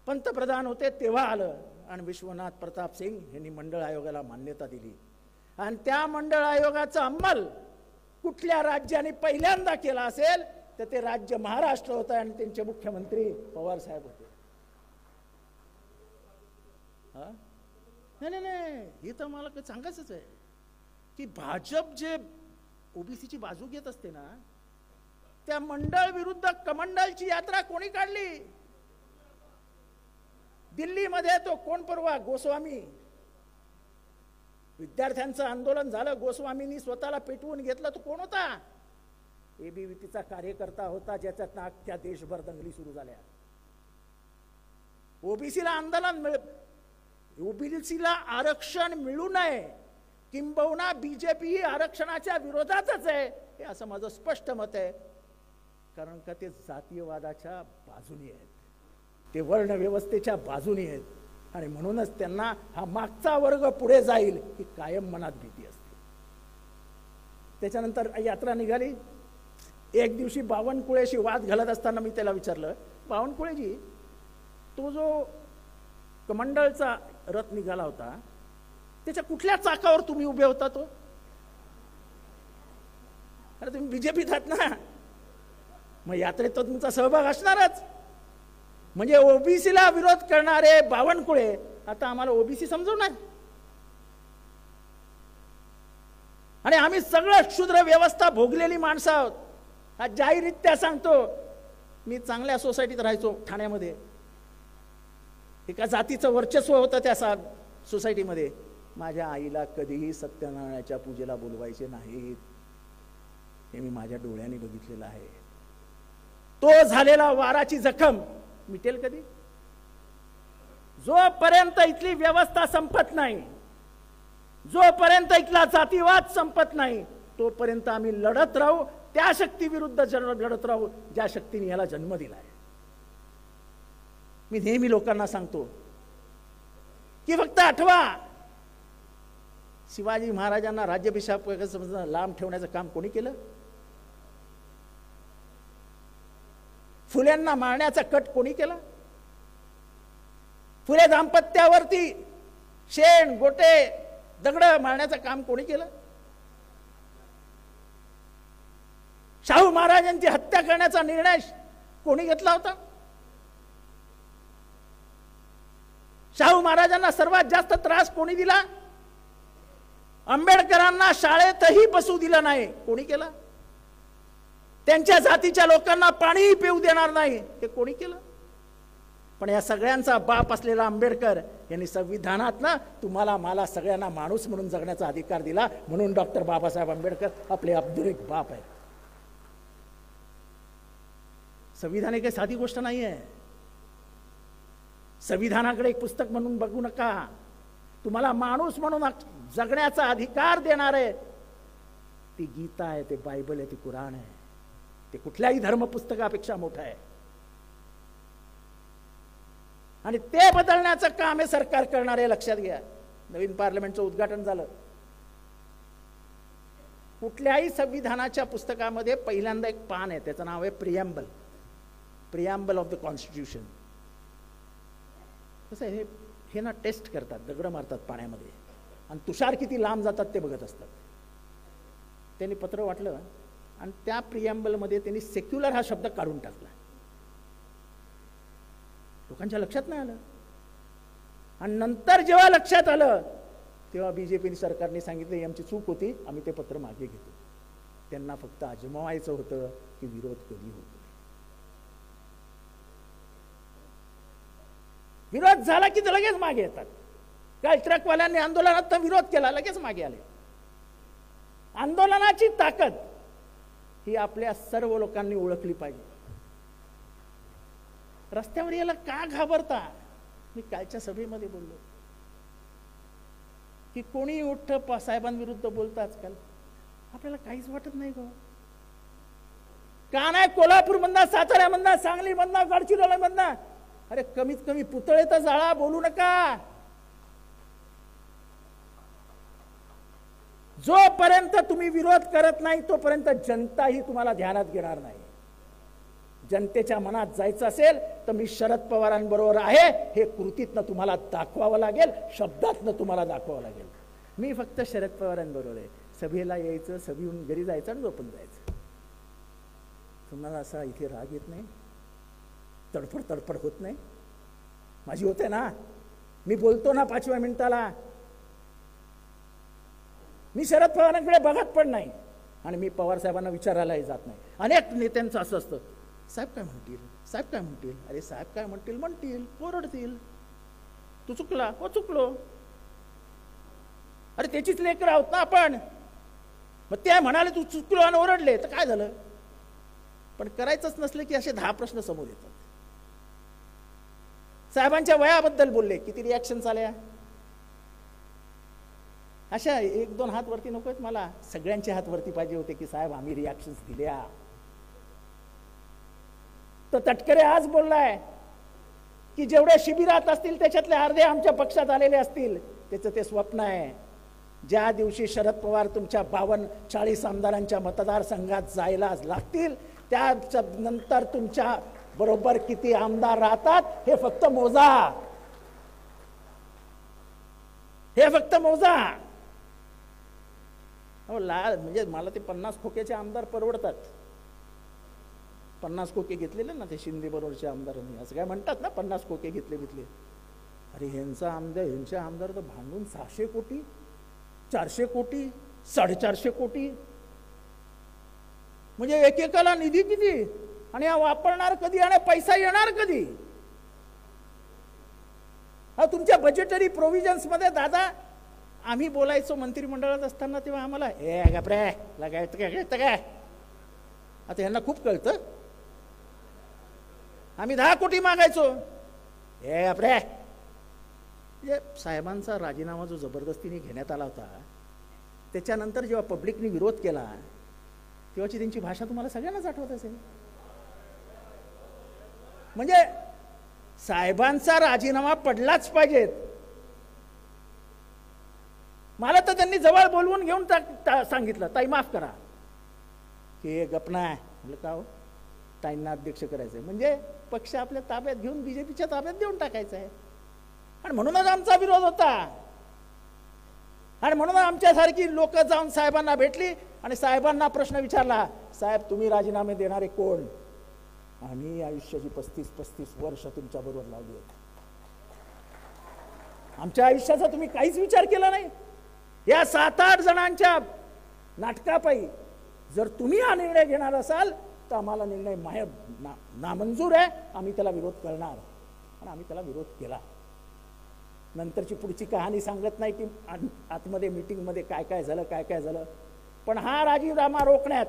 पंतप्रधान होते तेव्हा आलं. आणि विश्वनाथ प्रताप सिंग यांनी मंडळ आयोगाला मान्यता दिली. आणि त्या मंडळ आयोगाचा अंमल कुठल्या राज्याने पहिल्यांदा केला असेल तर ते राज्य महाराष्ट्र होतं आणि त्यांचे मुख्यमंत्री पवार साहेब होते. नाही, हे तर मला सांगायचंच आहे की भाजप जे ओबीसीची बाजू घेत असते ना, त्या मंडळ विरुद्ध कमंडलची यात्रा कोणी काढली? दिल्लीमध्ये तो कोण परवा गोस्वामी, विद्यार्थ्यांचं आंदोलन झालं, गोस्वामींनी स्वतःला पेटवून घेतलं. तो कोण होता? एबीव्हीपीचा कार्यकर्ता होता, ज्याच्यात अख्ख्या देशभर दंगली सुरू झाल्या. ओबीसीला आरक्षण मिळू नये, किंबहुना बीजेपी ही आरक्षणाच्या विरोधातच आहे, हे असं माझं स्पष्ट मत आहे. कारण का ते जातीयवादाच्या बाजूनी आहेत, ते वर्ण व्यवस्थेच्या बाजूनी आहेत. आणि म्हणूनच त्यांना हा मागचा वर्ग पुढे जाईल ही कायम मनात भीती असते. त्याच्यानंतर यात्रा निघाली. एक दिवशी बावनकुळेशी वाद घालत असताना मी त्याला विचारलं, बावनकुळेजी, तो जो कमंडळचा रथ निघाला होता त्याच्या कुठल्या चाकावर तुम्ही उभे होता? तो अरे तुम्ही बीजेपीत आहात ना, मग यात्रेत तो तुमचा सहभाग असणारच. म्हणजे ओबीसीला विरोध करणारे बावनकुळे आता आम्हाला ओबीसी समजवणार. आणि आम्ही सगळं क्षुद्र व्यवस्था भोगलेली माणसं आहोत. आज जाहीररित्या सांगतो, मी चांगल्या सोसायटीत राहायचो ठाण्यामध्ये. एका जातीचं वर्चस्व होतं त्या सोसायटीमध्ये. माझ्या आईला कधीही सत्यनारायणाच्या पूजेला बोलवायचे नाहीत, हे मी माझ्या डोळ्यांनी बघितलेलं आहे. तो झालेला वाराची जखम मिटेल कधी? जोपर्यंत इथली व्यवस्था संपत नाही, जोपर्यंत इथला जातीवाद संपत नाही, तोपर्यंत आम्ही लढत राहू. त्या शक्तीविरुद्ध लढत राहू ज्या शक्तीने याला जन्म दिलाय. मी नेहमी लोकांना सांगतो की फक्त आठवा, शिवाजी महाराजांना राज्याभिषेकापासून लांब ठेवण्याचं काम कोणी केलं? फुल्यांना मारण्याचा कट कोणी केला? फुले दाम्पत्यावरती शेण, गोटे, दगड मारण्याचं काम कोणी केलं? शाहू महाराजांची हत्या करण्याचा निर्णय कोणी घेतला होता? शाहू महाराजांना सर्वात जास्त त्रास कोणी दिला? आंबेडकरांना शाळेतही बसू दिलं नाही, कोणी केलं? त्यांच्या जातीच्या लोकांना पाणी पिऊ देणार नाही, हे कोणी केलं? पण या सगळ्यांचा बाप असलेला आंबेडकर यांनी संविधानात ना तुम्हाला मला सगळ्यांना माणूस म्हणून जगण्याचा अधिकार दिला. म्हणून डॉक्टर बाबासाहेब आंबेडकर आपले अब्दुल बाप आहेत. संविधान काही साधी गोष्ट नाही आहे. संविधानाकडे एक पुस्तक म्हणून बघू नका. तुम्हाला माणूस म्हणून जगण्याचा अधिकार देणार आहे. ती गीता आहे, ते बायबल आहे, ती कुराण आहे, ते कुठल्याही धर्मपुस्तकापेक्षा मोठं आहे. आणि ते बदलण्याचं काम हे सरकार करणार आहे, लक्षात घ्या. नवीन पार्लमेंटचं उद्घाटन झालं. कुठल्याही संविधानाच्या पुस्तकामध्ये पहिल्यांदा एक पान आहे, त्याचं नाव आहे प्रिॲम्बल ऑफ द कॉन्स्टिट्यूशन. कसं आहे, हे ना टेस्ट करतात, दगड मारतात पाण्यामध्ये आणि तुषार किती लांब जातात ते बघत असतात. त्यांनी पत्र वाटलं आणि त्या प्रिॲम्बलमध्ये त्यांनी सेक्युलर हा शब्द काढून टाकला. लोकांच्या लक्षात नाही आलं. आणि नंतर जेव्हा लक्षात आलं तेव्हा बीजेपी सरकारने सांगितलं ही आमची चूक होती, आम्ही ते पत्र मागे घेतो. त्यांना फक्त आजमावायचं होतं की विरोध कधी होतो. विरोध झाला की ते लगेच मागे येतात. काय ट्रकवाल्यांनी आंदोलनात विरोध केला, लगेच मागे आले. आंदोलनाची ताकद ही आपल्या सर्व लोकांनी ओळखली पाहिजे. रस्त्यावर याला का घाबरता? मी कालच्या सभेमध्ये बोललो की कोणी उठतं साहेबांविरुद्ध बोलतं आजकाल, आपल्याला काहीच वाटत नाही गो. का नाही कोल्हापूरमधनं, साताऱ्यामधनं, सांगलीमधनं, गडचिरोलीमधनं, अरे कमीत कमी पुतळे तर जाळा, बोलू नका. जोपर्यंत तुम्ही विरोध करत नाही तोपर्यंत जनताही तुम्हाला ध्यानात घेणार नाही. जनतेच्या मनात जायचं असेल तर मी शरद पवारांबरोबर आहे हे कृतीतनं तुम्हाला दाखवावं लागेल, शब्दातनं तुम्हाला दाखवावं लागेल. मी फक्त शरद पवारांबरोबर आहे. सभेला यायचं, सभेहून घरी जायचं आणि झोपून जायचं. तुम्हाला असा इथे राग येत नाही? तडफड होत नाही? माझी होते ना. मी बोलतो ना 5व्या मिनिटाला. मी शरद पवारांकडे बघत पण नाही आणि मी पवार साहेबांना विचारायलाही जात नाही. अनेक नेत्यांचं असं असतं, साहेब काय म्हणतील, साहेब काय म्हणतील. अरे साहेब काय म्हणतील, ओरडतील. तू चुकला, हो चुकलो. अरे त्याचीच लेकरं आहोत ना आपण. मग ते म्हणाले तू चुकलो आणि ओरडले तर काय झालं? पण करायचंच नसलं की असे 10 प्रश्न समोर येतात. साहेबांच्या वयाबद्दल बोलले, किती रिॲक्शन्स आल्या? अशा 1-2 हात वरती नको आहेत मला, सगळ्यांचे हात वरती पाहिजे होते की साहेब आम्ही रिॲक्शन्स दिल्या. तर तटकरे आज बोललाय की जेवढे शिबिरात असतील त्याच्यातले अर्धे आमच्या पक्षात आलेले असतील. त्याचं ते स्वप्न आहे. ज्या दिवशी शरद पवार तुमच्या 52-40 आमदारांच्या मतदारसंघात जायला लागतील त्या नंतर तुमच्या बरोबर किती आमदार राहतात हे फक्त मोजा. हे फक्त मोजा. म्हणजे मला ते 50 खोक्याचे आमदार परवडतात. 50 खोके घेतलेले ना ते शिंदे बरोबरच्या आमदारांनी, असं काय म्हणतात ना 50 खोके घेतले. अरे ह्यांचा आमदार तर भांडून 600 कोटी, 400 कोटी, 450 कोटी. म्हणजे एकेकाला निधी किती आणि हा वापरणार कधी आणि पैसा येणार कधी? हा तुमच्या बजेटरी प्रोव्हिजन्स मध्ये दादा आम्ही बोलायचो मंत्रिमंडळात असताना तेव्हा आम्हाला गप्रे लगायचं काय. आता यांना खूप कळतं. आम्ही 10 कोटी मागायचो. गप्रे. म्हणजे साहेबांचा राजीनामा जो जबरदस्तीने घेण्यात आला होता त्याच्यानंतर जेव्हा पब्लिकने विरोध केला तेव्हाची त्यांची भाषा तुम्हाला सगळ्यांनाच आठवत असेल. म्हणजे साहेबांचा राजीनामा पडलाच पाहिजेत. मला तर त्यांनी जवळ बोलवून घेऊन सांगितलं, ताई माफ करा की गपना आहे. म्हटलं का हो? ताईंना अध्यक्ष करायचंय म्हणजे पक्ष आपल्या ताब्यात घेऊन बीजेपीच्या ताब्यात देऊन टाकायचं आहे. आणि म्हणूनच आमचा विरोध होता. आणि म्हणून आमच्यासारखी लोक जाऊन साहेबांना भेटली आणि साहेबांना प्रश्न विचारला, साहेब तुम्ही राजीनामे देणारे कोण? आम्ही आयुष्याची 35 वर्ष तुमच्या बरोबर लावली आहेत. आमच्या आयुष्याचा तुम्ही काहीच विचार केला नाही. या 7-8 जणांच्या नाटकापायी जर तुम्ही हा निर्णय घेणार असाल तर आम्हाला निर्णय नामंजूर आहे. आम्ही त्याला विरोध करणार. आणि आम्ही त्याला विरोध केला. नंतरची पुढची कहाणी सांगत नाही की आतमध्ये मीटिंगमध्ये काय झालं. पण हा राजीनामा रोखण्यात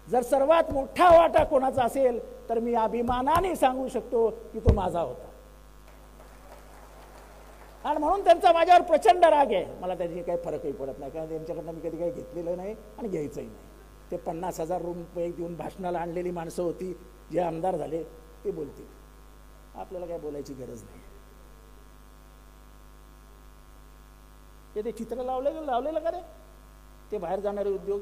जर सर्वात मोठा वाटा कोणाचा असेल तर मी अभिमानाने सांगू शकतो की तो माझा होता. आणि म्हणून त्यांचा माझ्यावर प्रचंड राग आहे. मला त्याची काही फरकही पडत नाही, कारण त्यांच्याकडनं मी कधी काही घेतलेलं नाही आणि घ्यायचंही नाही. ते 50,000 रुपये देऊन भाषणाला आणलेली माणसं होती, जे आमदार झाले ते बोलतील. आपल्याला काय बोलायची गरज नाही. ते चित्र लावलेलं का रे, ते बाहेर जाणारे उद्योग.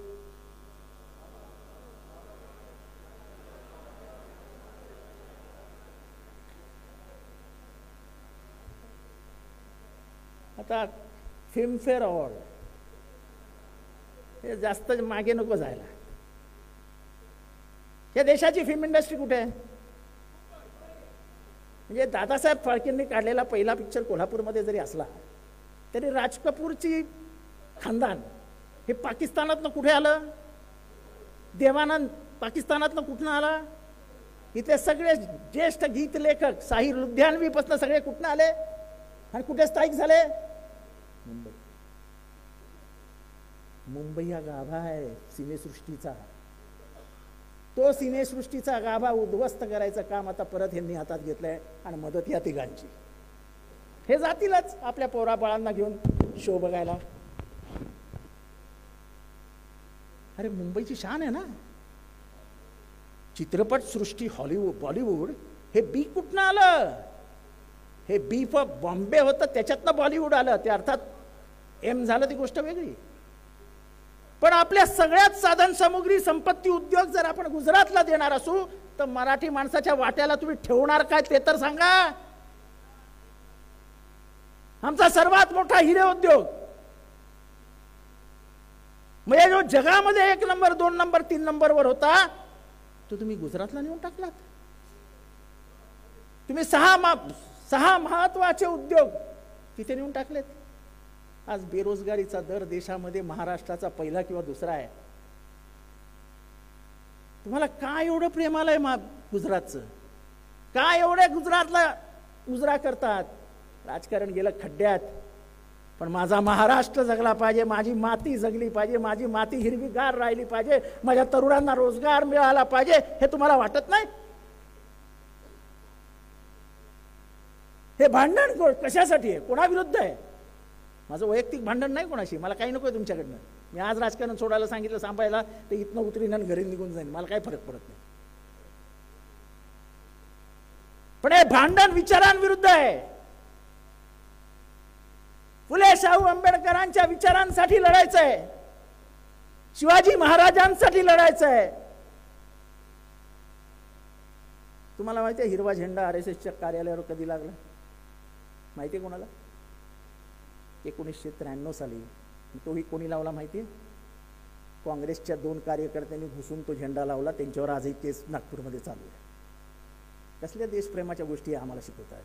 आता फिल्मफेअर अवॉर्ड हे जास्त मागे नको जायला. या देशाची फिल्म इंडस्ट्री कुठे आहे? म्हणजे दादासाहेब फाळकेंनी काढलेला पहिला पिक्चर कोल्हापूरमध्ये जरी असला तरी राज कपूरची खानदान हे पाकिस्तानातनं कुठे आलं? देवानंद पाकिस्तानातनं कुठनं आला? इथे सगळे ज्येष्ठ गीत लेखक साहिर लुधियानवीपासून सगळे कुठनं आले आणि कुठे स्थायिक झाले? मुंबई. मुंबई हा गाभा आहे सिनेसृष्टीचा. तो सिनेसृष्टीचा गाभा उद्ध्वस्त करायचं काम आता परत ह्यांनी हातात घेतलंय आणि मदत या तिघांची. हे जातीलच आपल्या पोराबाळांना घेऊन शो बघायला. अरे मुंबईची शान आहे ना चित्रपट सृष्टी. हॉलिवूड बॉलिवूड हे बी कुठनं आलं? हे बी फॉर बॉम्बे होतं, त्याच्यातनं बॉलिवूड आलं. ते अर्थात एम झालं ती गोष्ट वेगळी. पण आपल्या सगळ्यात साधन सामुग्री संपत्ती उद्योग जर आपण गुजरातला देणार असू तर मराठी माणसाच्या वाट्याला तुम्ही ठेवणार काय ते तर सांगा. आमचा सर्वात मोठा हिरे उद्योग म्हणजे जो जगामध्ये 1 नंबर 2 नंबर 3 नंबरवर होता तो तुम्ही गुजरातला नेऊन टाकलात. तुम्ही 6 महत्वाचे उद्योग तिथे नेऊन टाकलेत. आज बेरोजगारीचा दर देशामध्ये महाराष्ट्राचा पहिला किंवा दुसरा आहे. तुम्हाला काय एवढं प्रेम आलंय गुजरातचं? काय एवढे गुजरातला उजरा करतात? राजकारण गेलं खड्ड्यात, पण माझा महाराष्ट्र जगला पाहिजे, माझी माती जगली पाहिजे, माझी माती हिरवीगार राहिली पाहिजे, माझ्या तरुणांना रोजगार मिळाला पाहिजे, हे तुम्हाला वाटत नाही? हे भांडण कशासाठी आहे? कोणाविरुद्ध आहे? माझं वैयक्तिक भांडण नाही कोणाशी. मला काही नको आहे तुमच्याकडनं. मी आज राजकारण सोडायला सांगितलं सांभाळायला तर इथनं उतरीन आणि घरी निघून जाईन. मला काही फरक पडत नाही. पण हे भांडण विचारांविरुद्ध आहे. फुले शाहू आंबेडकरांच्या विचारांसाठी लढायचं आहे. शिवाजी महाराजांसाठी लढायचं आहे. तुम्हाला माहिती आहे हिरवा झेंडा RSSच्या कार्यालयावर कधी लागला? माहिती आहे कोणाला? 1993 साली. तोही कोणी लावला माहिती आहे? काँग्रेसच्या 2 कार्यकर्त्यांनी घुसून तो झेंडा लावला. त्यांच्यावर आजही केस नागपूरमध्ये चालू आहे. कसल्या देशप्रेमाच्या गोष्टी आम्हाला शिकवतात?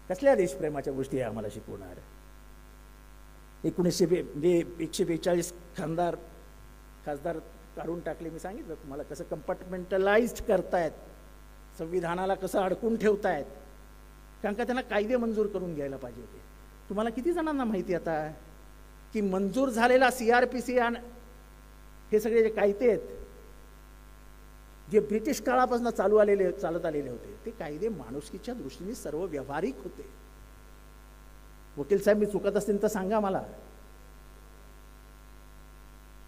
कसल्या देशप्रेमाच्या गोष्टी आम्हाला शिकवणार? 142 खासदार काढून टाकले. मी सांगितलं तुम्हाला कसं कंपार्टमेंटलाइज्ड करतायत, संविधानाला कसं अडकून ठेवतायत. कारण का त्यांना कायदे मंजूर करून घ्यायला पाहिजे होते. तुम्हाला किती जणांना माहिती आता की मंजूर झालेला CRPC आणि हे सगळे जे कायदे आहेत जे ब्रिटिश काळापासून चालत आलेले होते ते कायदे माणुसकीच्या दृष्टीने सर्व व्यावहारिक होते. वकील साहेब मी चुकत असतील तर सांगा मला.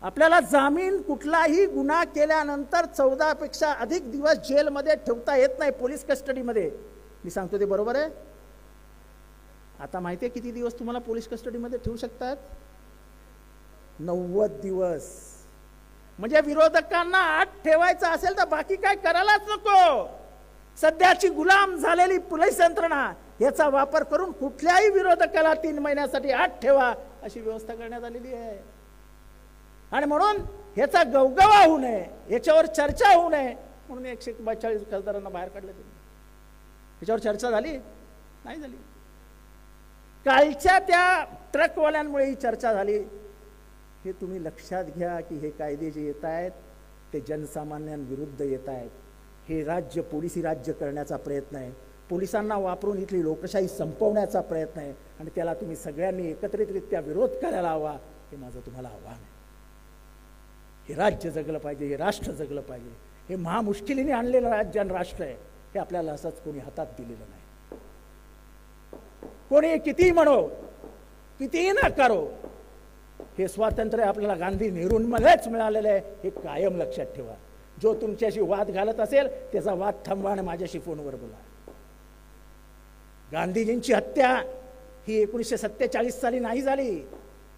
आपल्याला जामीन कुठलाही गुन्हा केल्यानंतर 14 पेक्षा अधिक दिवस जेलमध्ये ठेवता येत नाही, पोलीस कस्टडीमध्ये. मी सांगतो ते बरोबर आहे? आता माहिती आहे किती दिवस तुम्हाला पोलीस कस्टडीमध्ये ठेवू शकतात? 90 दिवस. म्हणजे विरोधकांना आत ठेवायचं असेल तर बाकी काय करायलाच नको. सध्याची गुलाम झालेली पोलीस यंत्रणा याचा वापर करून कुठल्याही विरोधकाला 3 महिन्यासाठी आत ठेवा अशी व्यवस्था करण्यात आलेली आहे. आणि म्हणून ह्याचा गवगवा होऊ नये, याच्यावर चर्चा होऊ नये म्हणून 142 खासदारांना बाहेर काढलं. त्याच्यावर चर्चा झाली नाही? झाली. कालच्या त्या ट्रकवाल्यांमुळे ही चर्चा झाली. हे तुम्ही लक्षात घ्या की हे कायदे जे येत आहेत ते जनसामान्यांविरुद्ध येत आहेत. हे राज्य पोलिसी राज्य करण्याचा प्रयत्न आहे. पोलिसांना वापरून इथली लोकशाही संपवण्याचा प्रयत्न आहे आणि त्याला तुम्ही सगळ्यांनी एकत्रितरित्या विरोध करायला हवा. हे माझं तुम्हाला आव्हान आहे. हे राज्य जगलं पाहिजे, हे राष्ट्र जगलं पाहिजे. हे महामुश्किलीने आणलेलं राज्य आणि राष्ट्र आहे. हे आपल्याला असंच कोणी हातात दिलेलं नाही. कोणी कितीही म्हणो, कितीही नाकारो, हे स्वातंत्र्य आपल्याला गांधी नेहरूंमध्येच मिळालेलं आहे, हे कायम लक्षात ठेवा. जो तुमच्याशी वाद घालत असेल त्याचा वाद थांबवा आणि माझ्याशी फोनवर बोला. गांधीजींची हत्या ही 1947 साली नाही झाली.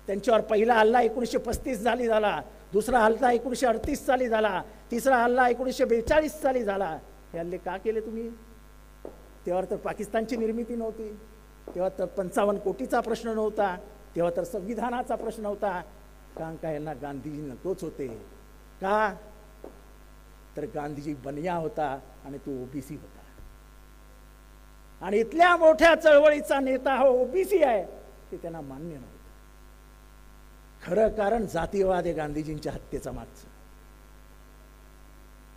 त्यांच्यावर पहिला हल्ला 1935 साली झाला, दुसरा हल्ला 1938 साली झाला, तिसरा हल्ला 1942 साली झाला. हे हल्ले का केले तुम्ही? तेव्हा तर पाकिस्तानची निर्मिती नव्हती, तेव्हा तर 55 कोटीचा प्रश्न नव्हता, तेव्हा तर संविधानाचा प्रश्न होता. कारण का यांना गांधीजी नकोच होते. का? तर गांधीजी बनिया होता आणि तो ओबीसी होता. आणि इथल्या मोठ्या चळवळीचा नेता हा ओबीसी आहे ते त्यांना मान्य नव्हतं. खरं कारण जातीयवाद आहे गांधीजींच्या हत्येचा मागचं.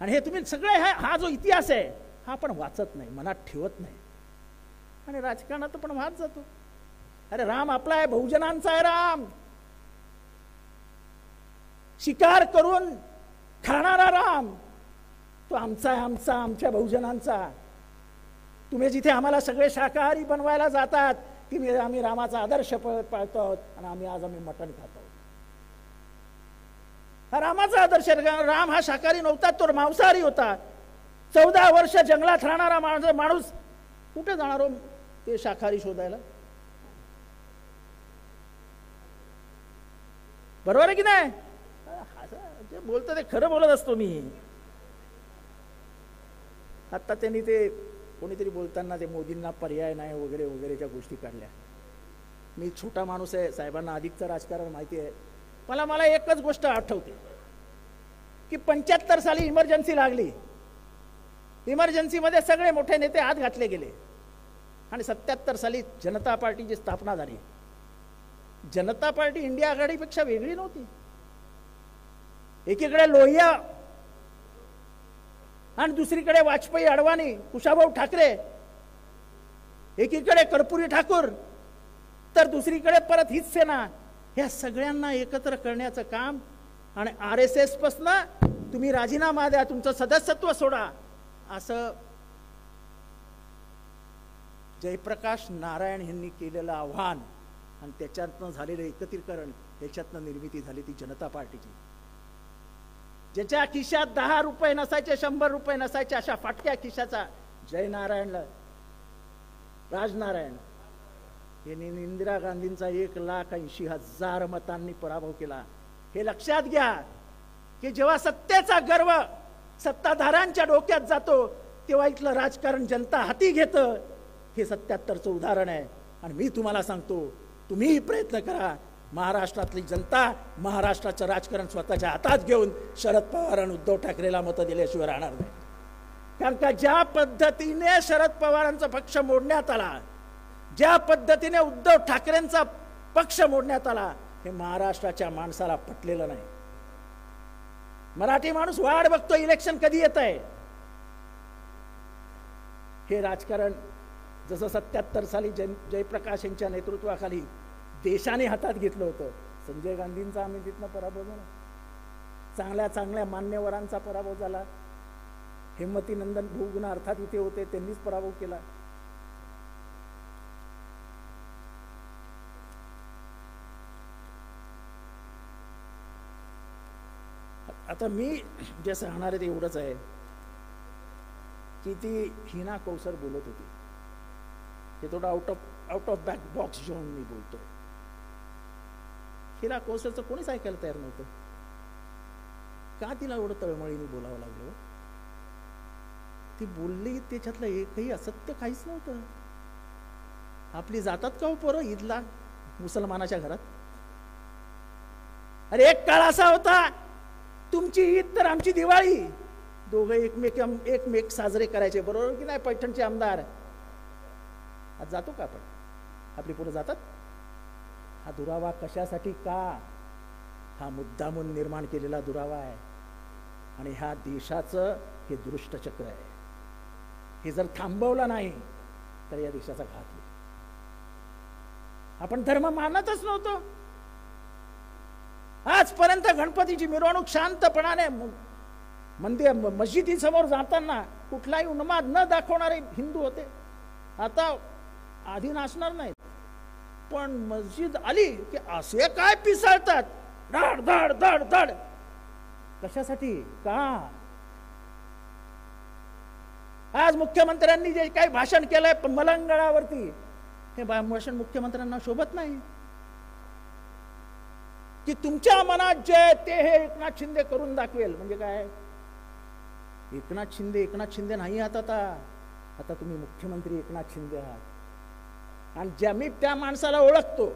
आणि हे तुम्ही सगळे हा जो इतिहास आहे हा आपण वाचत नाही, मनात ठेवत नाही आणि राजकारणात पण वाद जातो. अरे राम आपला आहे, बहुजनांचा आहे राम. शिकार करून खाणारा राम तो आमचा आहे, आमच्या बहुजनांचा. तुम्ही जिथे आम्हाला सगळे शाकाहारी बनवायला जातात की आम्ही रामाचा आदर्श पाळतो आहोत आणि आम्ही मटण खातो. हा रामाचा आदर्श. राम हा शाकाहारी नव्हता, तो मांसाहारी होता. 14 वर्ष जंगलात राहणारा माणूस कुठे जाणार हो ते शाकाहारी शोधायला? बरोबर आहे की नाही? जे बोलतो ते खरं बोलत असतो मी. आता त्यांनी ते कोणीतरी बोलताना ते मोदींना पर्याय नाही वगैरे वगैरेच्या गोष्टी काढल्या. मी छोटा माणूस आहे, साहेबांना अधिकचं राजकारण माहिती आहे. मला एकच गोष्ट आठवते की 75 साली इमर्जन्सी लागली. इमर्जन्सीमध्ये सगळे मोठे नेते हात घातले गेले आणि 77 साली जनता पार्टीची स्थापना झाली. जनता पार्टी इंडिया आघाडीपेक्षा वेगळी नव्हती. एकीकडे लोहिया आणि दुसरीकडे वाजपेयी, अडवाणी, कुशाभाऊ ठाकरे, एकीकडे कर्पुरी ठाकूर तर दुसरीकडे परत हीच सेना. या सगळ्यांना एकत्र करण्याचं काम. आणि RSS पासून तुम्ही राजीनामा द्या, तुमचं सदस्यत्व सोडा, असं जयप्रकाश नारायण यांनी केलेलं आव्हान आणि त्याच्यातनं झालेलं एकत्रीकरण, त्याच्यातनं निर्मिती झाली ती जनता पार्टीची. ज्याच्या खिशात 10 रुपये नसायचे, 100 रुपये नसायचे, अशा फाटक्या खिशाचा जयनारायण, राजनारायण यांनी इंदिरा गांधींचा 1,80,000 मतांनी पराभव केला. हे लक्षात घ्या की जेव्हा सत्तेचा गर्व सत्ताधाऱ्यांच्या डोक्यात जातो तेव्हा इथलं राजकारण जनता हाती घेतं. हे 77चं उदाहरण आहे. आणि मी तुम्हाला सांगतो, तुम्हीही प्रयत्न करा. महाराष्ट्रातली जनता महाराष्ट्राचं राजकारण स्वतःच्या हातात घेऊन शरद पवार आणि उद्धव ठाकरेला मतं दिल्याशिवाय राहणार नाही. कारण का ज्या पद्धतीने शरद पवारांचा पक्ष मोडण्यात आला, ज्या पद्धतीने उद्धव ठाकरेंचा पक्ष मोडण्यात आला, हे महाराष्ट्राच्या माणसाला पटलेलं नाही. मराठी माणूस वाट बघतो इलेक्शन कधी येत आहे. हे राजकारण जसं 77 साली जयप्रकाश यांच्या नेतृत्वाखाली देशाने हातात घेतलं होतं. संजय गांधींचा आम्ही तिथनं पराभव झाला, चांगल्या चांगल्या मान्यवरांचा पराभव झाला. हेमतीनंदन भोगुना अर्थात इथे होते, त्यांनीच पराभव केला. आता मी जे सांगणार आहे ते एवढंच आहे की ती हिना कौसर बोलत होती, हे थोडं आउट ऑफ बॅक बॉक्स घेऊन मी बोलतोय. हिना कौसरचं कोणीच ऐकायला तयार नव्हतं. का तिला एवढं तळमळीने बोलावं लागलं? ती बोलली त्याच्यातलं एकही असत्य काहीच नव्हतं. आपली जातात का हो पोरं ईदला मुसलमानाच्या घरात? अरे एक काळ असा होता, तुमची ईद तर आमची दिवाळी, दोघं एकमेक साजरे करायचे. बरोबर की नाही? पैठणचे आमदार आज जातो का आपण? आपली पोरं जातात? हा दुरावा कशासाठी? का? हा मुद्दामून निर्माण केलेला दुरावा आहे. आणि ह्या देशाचं हे दुष्टचक्र आहे. हे जर थांबवलं नाही तर या देशाचा घात होईल. आपण धर्म मानतच नव्हतो. आजपर्यंत गणपतीची मिरवणूक शांतपणाने मंदिर मस्जिदीसमोर जाताना कुठलाही उन्माद न दाखवणारे हिंदू होते. आता आधी नाचणार नाहीत. पण मस्जिद आली की असे काय पिसाळतात, धाड धाड धाड धाड. कशासाठी? का? आज मुख्यमंत्र्यांनी जे काही भाषण केलंय मलंगडावरती, हे भाषण मुख्यमंत्र्यांना शोभत नाही. की तुमच्या मनात जे ते हे एकनाथ शिंदे करून दाखवेल. म्हणजे काय? एकनाथ शिंदे नाही आता तुम्ही मुख्यमंत्री एकनाथ शिंदे आहात. आणि ज्या मी त्या माणसाला ओळखतो,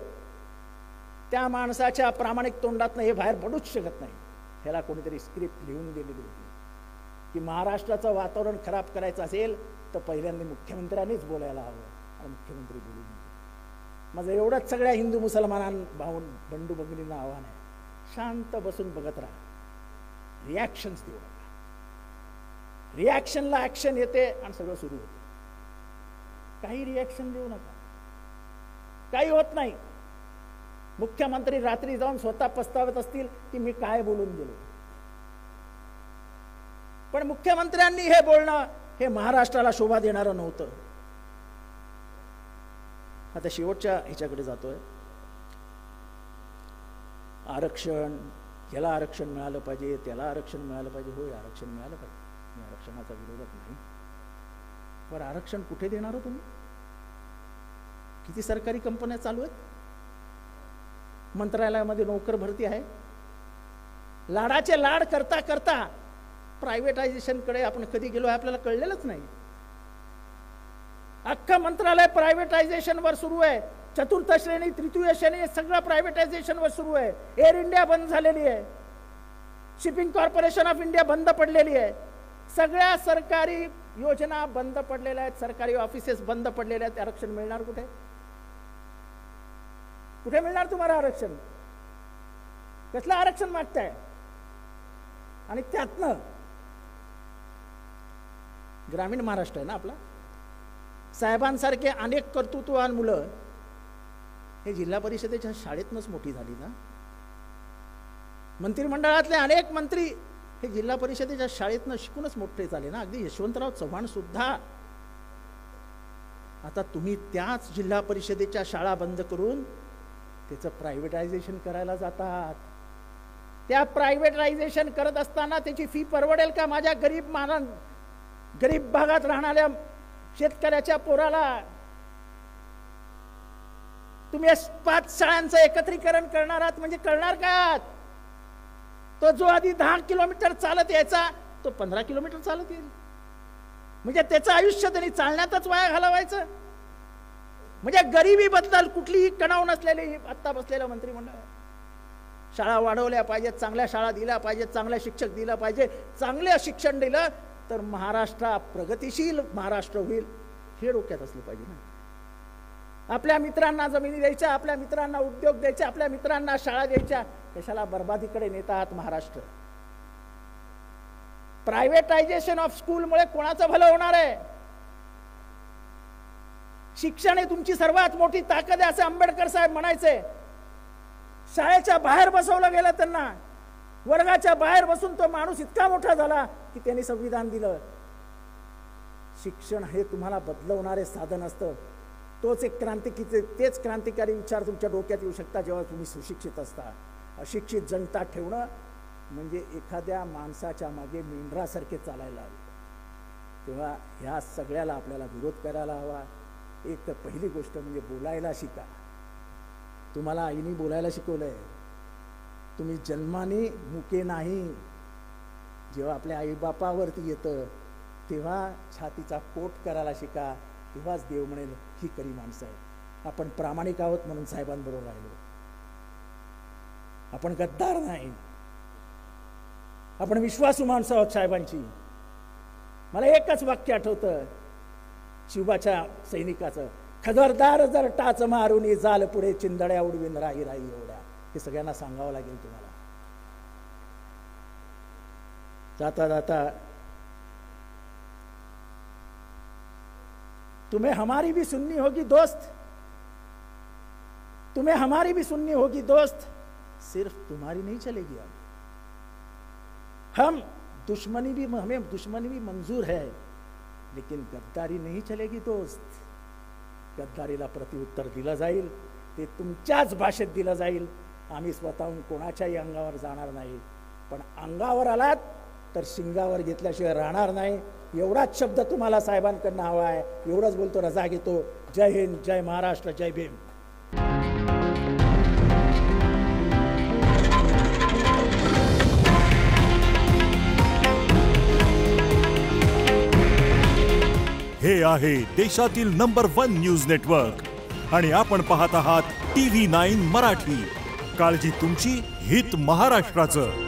त्या माणसाच्या प्रामाणिक तोंडातनं हे बाहेर पडूच शकत नाही. ह्याला कोणीतरी स्क्रिप्ट लिहून दिलेली होती की महाराष्ट्राचं वातावरण खराब करायचं असेल तर पहिल्यांदा मुख्यमंत्र्यांनीच बोलायला हवं आणि मुख्यमंत्री बोलू नये. माझं एवढंच सगळ्या हिंदू मुसलमानां बंडू भगिनींना आव्हान आहे, शांत बसून बघत राहा, रिॲक्शन्स देऊ नका. रिॲक्शनला ऍक्शन येते आणि सगळं सुरू होतं. काही रिॲक्शन देऊ नका, काही होत नाही. मुख्यमंत्री रात्री जाऊन स्वतः पस्तावत असतील की मी काय बोलून गेलो. पण मुख्यमंत्र्यांनी हे बोलणं हे महाराष्ट्राला शोभा देणारं नव्हतं. आता शेवटच्या ह्याच्याकडे जातोय. आरक्षण, याला आरक्षण मिळालं पाहिजे, त्याला आरक्षण मिळालं पाहिजे. होय, आरक्षण मिळालं पाहिजे, मी आरक्षणाचा विरोधक नाही. पण आरक्षण कुठे देणार हो तुम्ही? किती सरकारी कंपन्या चालू आहेत? मंत्रालयामध्ये नोकर भरती आहे. लाडाचे लाड करता करता प्रायव्हेटायझेशन कडे आपण कधी गेलो आपल्याला कळलेलंच नाही. अख्खं मंत्रालय प्रायव्हेटायझेशन वर सुरू आहे. चतुर्थ श्रेणी, तृतीय श्रेणी सगळं प्रायव्हेटायझेशन वर सुरू आहे. एअर इंडिया बंद झालेली आहे, शिपिंग कॉर्पोरेशन ऑफ इंडिया बंद पडलेली आहे, सगळ्या सरकारी योजना बंद पडलेल्या आहेत, सरकारी ऑफिसेस बंद पडलेले आहेत. आरक्षण मिळणार कुठे? कुठे मिळणार तुम्हाला आरक्षण? कसलं आरक्षण मागताय? आणि त्यातनं ग्रामीण महाराष्ट्र आहे ना आपला, साहेबांसारखे अनेक कर्तृत्ववान मुलं हे जिल्हा परिषदेच्या शाळेतनंच मोठी झाली ना. मंत्रिमंडळातले अनेक मंत्री हे जिल्हा परिषदेच्या शाळेतनं शिकूनच मोठे झाले ना. अगदी यशवंतराव चव्हाण सुद्धा. आता तुम्ही त्याच जिल्हा परिषदेच्या शाळा बंद करून त्याचं प्रायव्हेटायझेशन करायला जातात. त्या प्रायव्हेटायझेशन करत असताना त्याची फी परवडेल का माझ्या गरीब भागात राहणाऱ्या शेतकऱ्याच्या पोराला? तुम्ही 5 शाळांचं एकत्रीकरण करणार आहात म्हणजे करणार का? तो जो आधी 10 किलोमीटर चालत यायचा तो 15 किलोमीटर चालत येईल. म्हणजे त्याचं आयुष्य त्यांनी चालण्यातच वाया घालवायचं. म्हणजे गरिबी बद्दल कुठलीही कणाव नसलेली आत्ता बसलेलं मंत्रिमंडळ. शाळा वाढवल्या पाहिजेत, चांगल्या शाळा दिल्या पाहिजेत, चांगल्या शिक्षक दिलं पाहिजे. चांगलं शिक्षण दिलं तर महाराष्ट्र प्रगतिशील महाराष्ट्र होईल, हे डोक्यात असलं पाहिजे ना. आपल्या मित्रांना जमिनी द्यायच्या, आपल्या मित्रांना उद्योग द्यायचे, आपल्या मित्रांना शाळा द्यायच्या. कशाला बर्बादीकडे नेत आहात महाराष्ट्र? प्रायव्हेटायझेशन ऑफ स्कूलमुळे कोणाचं भलं होणार आहे? शिक्षण हे तुमची सर्वात मोठी ताकद आहे असे आंबेडकर साहेब म्हणायचे. शाळेच्या बाहेर बसवलं गेलं त्यांना. वर्गाच्या बाहेर बसून तो माणूस इतका मोठा झाला की त्यांनी संविधान दिलं. शिक्षण हे तुम्हाला बदलवणारे साधन असतं. तेच क्रांतिकारी विचार तुमच्या डोक्यात येऊ शकता जेव्हा तुम्ही सुशिक्षित असता. अशिक्षित जनता ठेवणं म्हणजे एखाद्या माणसाच्या मागे मेंढरासारखे चालायला हवे. तेव्हा ह्या सगळ्याला आपल्याला विरोध करायला हवा. एक तर पहिली गोष्ट म्हणजे बोलायला शिका. तुम्हाला आईने बोलायला शिकवलंय. तुम्ही जन्माने मुके नाही. जेव्हा आपल्या आईबापावरती येतं तेव्हा छातीचा कोट करायला शिका. तेव्हाच देव म्हणेल ही खरी माणसं आहे. आपण प्रामाणिक आहोत म्हणून साहेबांबरोबर राहिलो. आपण गद्दार नाही. आपण विश्वासू माणसं आहोत साहेबांची. मला एकच वाक्य आठवतं शिवाच्या सैनिकाचं, खबरदार जर टाच मारून जाल पुढे चिंदड्या उडवीन राही राही एवढ्या. हे सगळ्यांना सांगावं लागेल तुम्हाला. जाता जाता तुम्हें हमारी भी सुननी होगी दोस्त, तुम्हें हमारी भी सुननी होगी दोस्त, सिर्फ तुम्हारी नहीं चलेगी. अब हमें दुश्मनी भी मंजूर है लेकिन गद्दारी नहीं चलेगी दोस्त. गद्दारीला प्रत्युत्तर दिलं जाईल. ते तुमच्याच भाषेत दिलं जाईल. आम्ही स्वतःहून कोणाच्याही अंगावर जाणार नाही. पण अंगावर आलात तर शिंगावर घेतल्याशिवाय राहणार नाही. एवढाच शब्द तुम्हाला साहेबांकडनं हवा आहे. एवढंच बोलतो, रजा घेतो. जय हिंद, जय महाराष्ट्र, जय भीम. हे आहे देशातील नंबर 1 न्यूज नेटवर्क आणि आपण पाहत आहात TV9 मराठी. काळजी तुमची, हित महाराष्ट्राचं.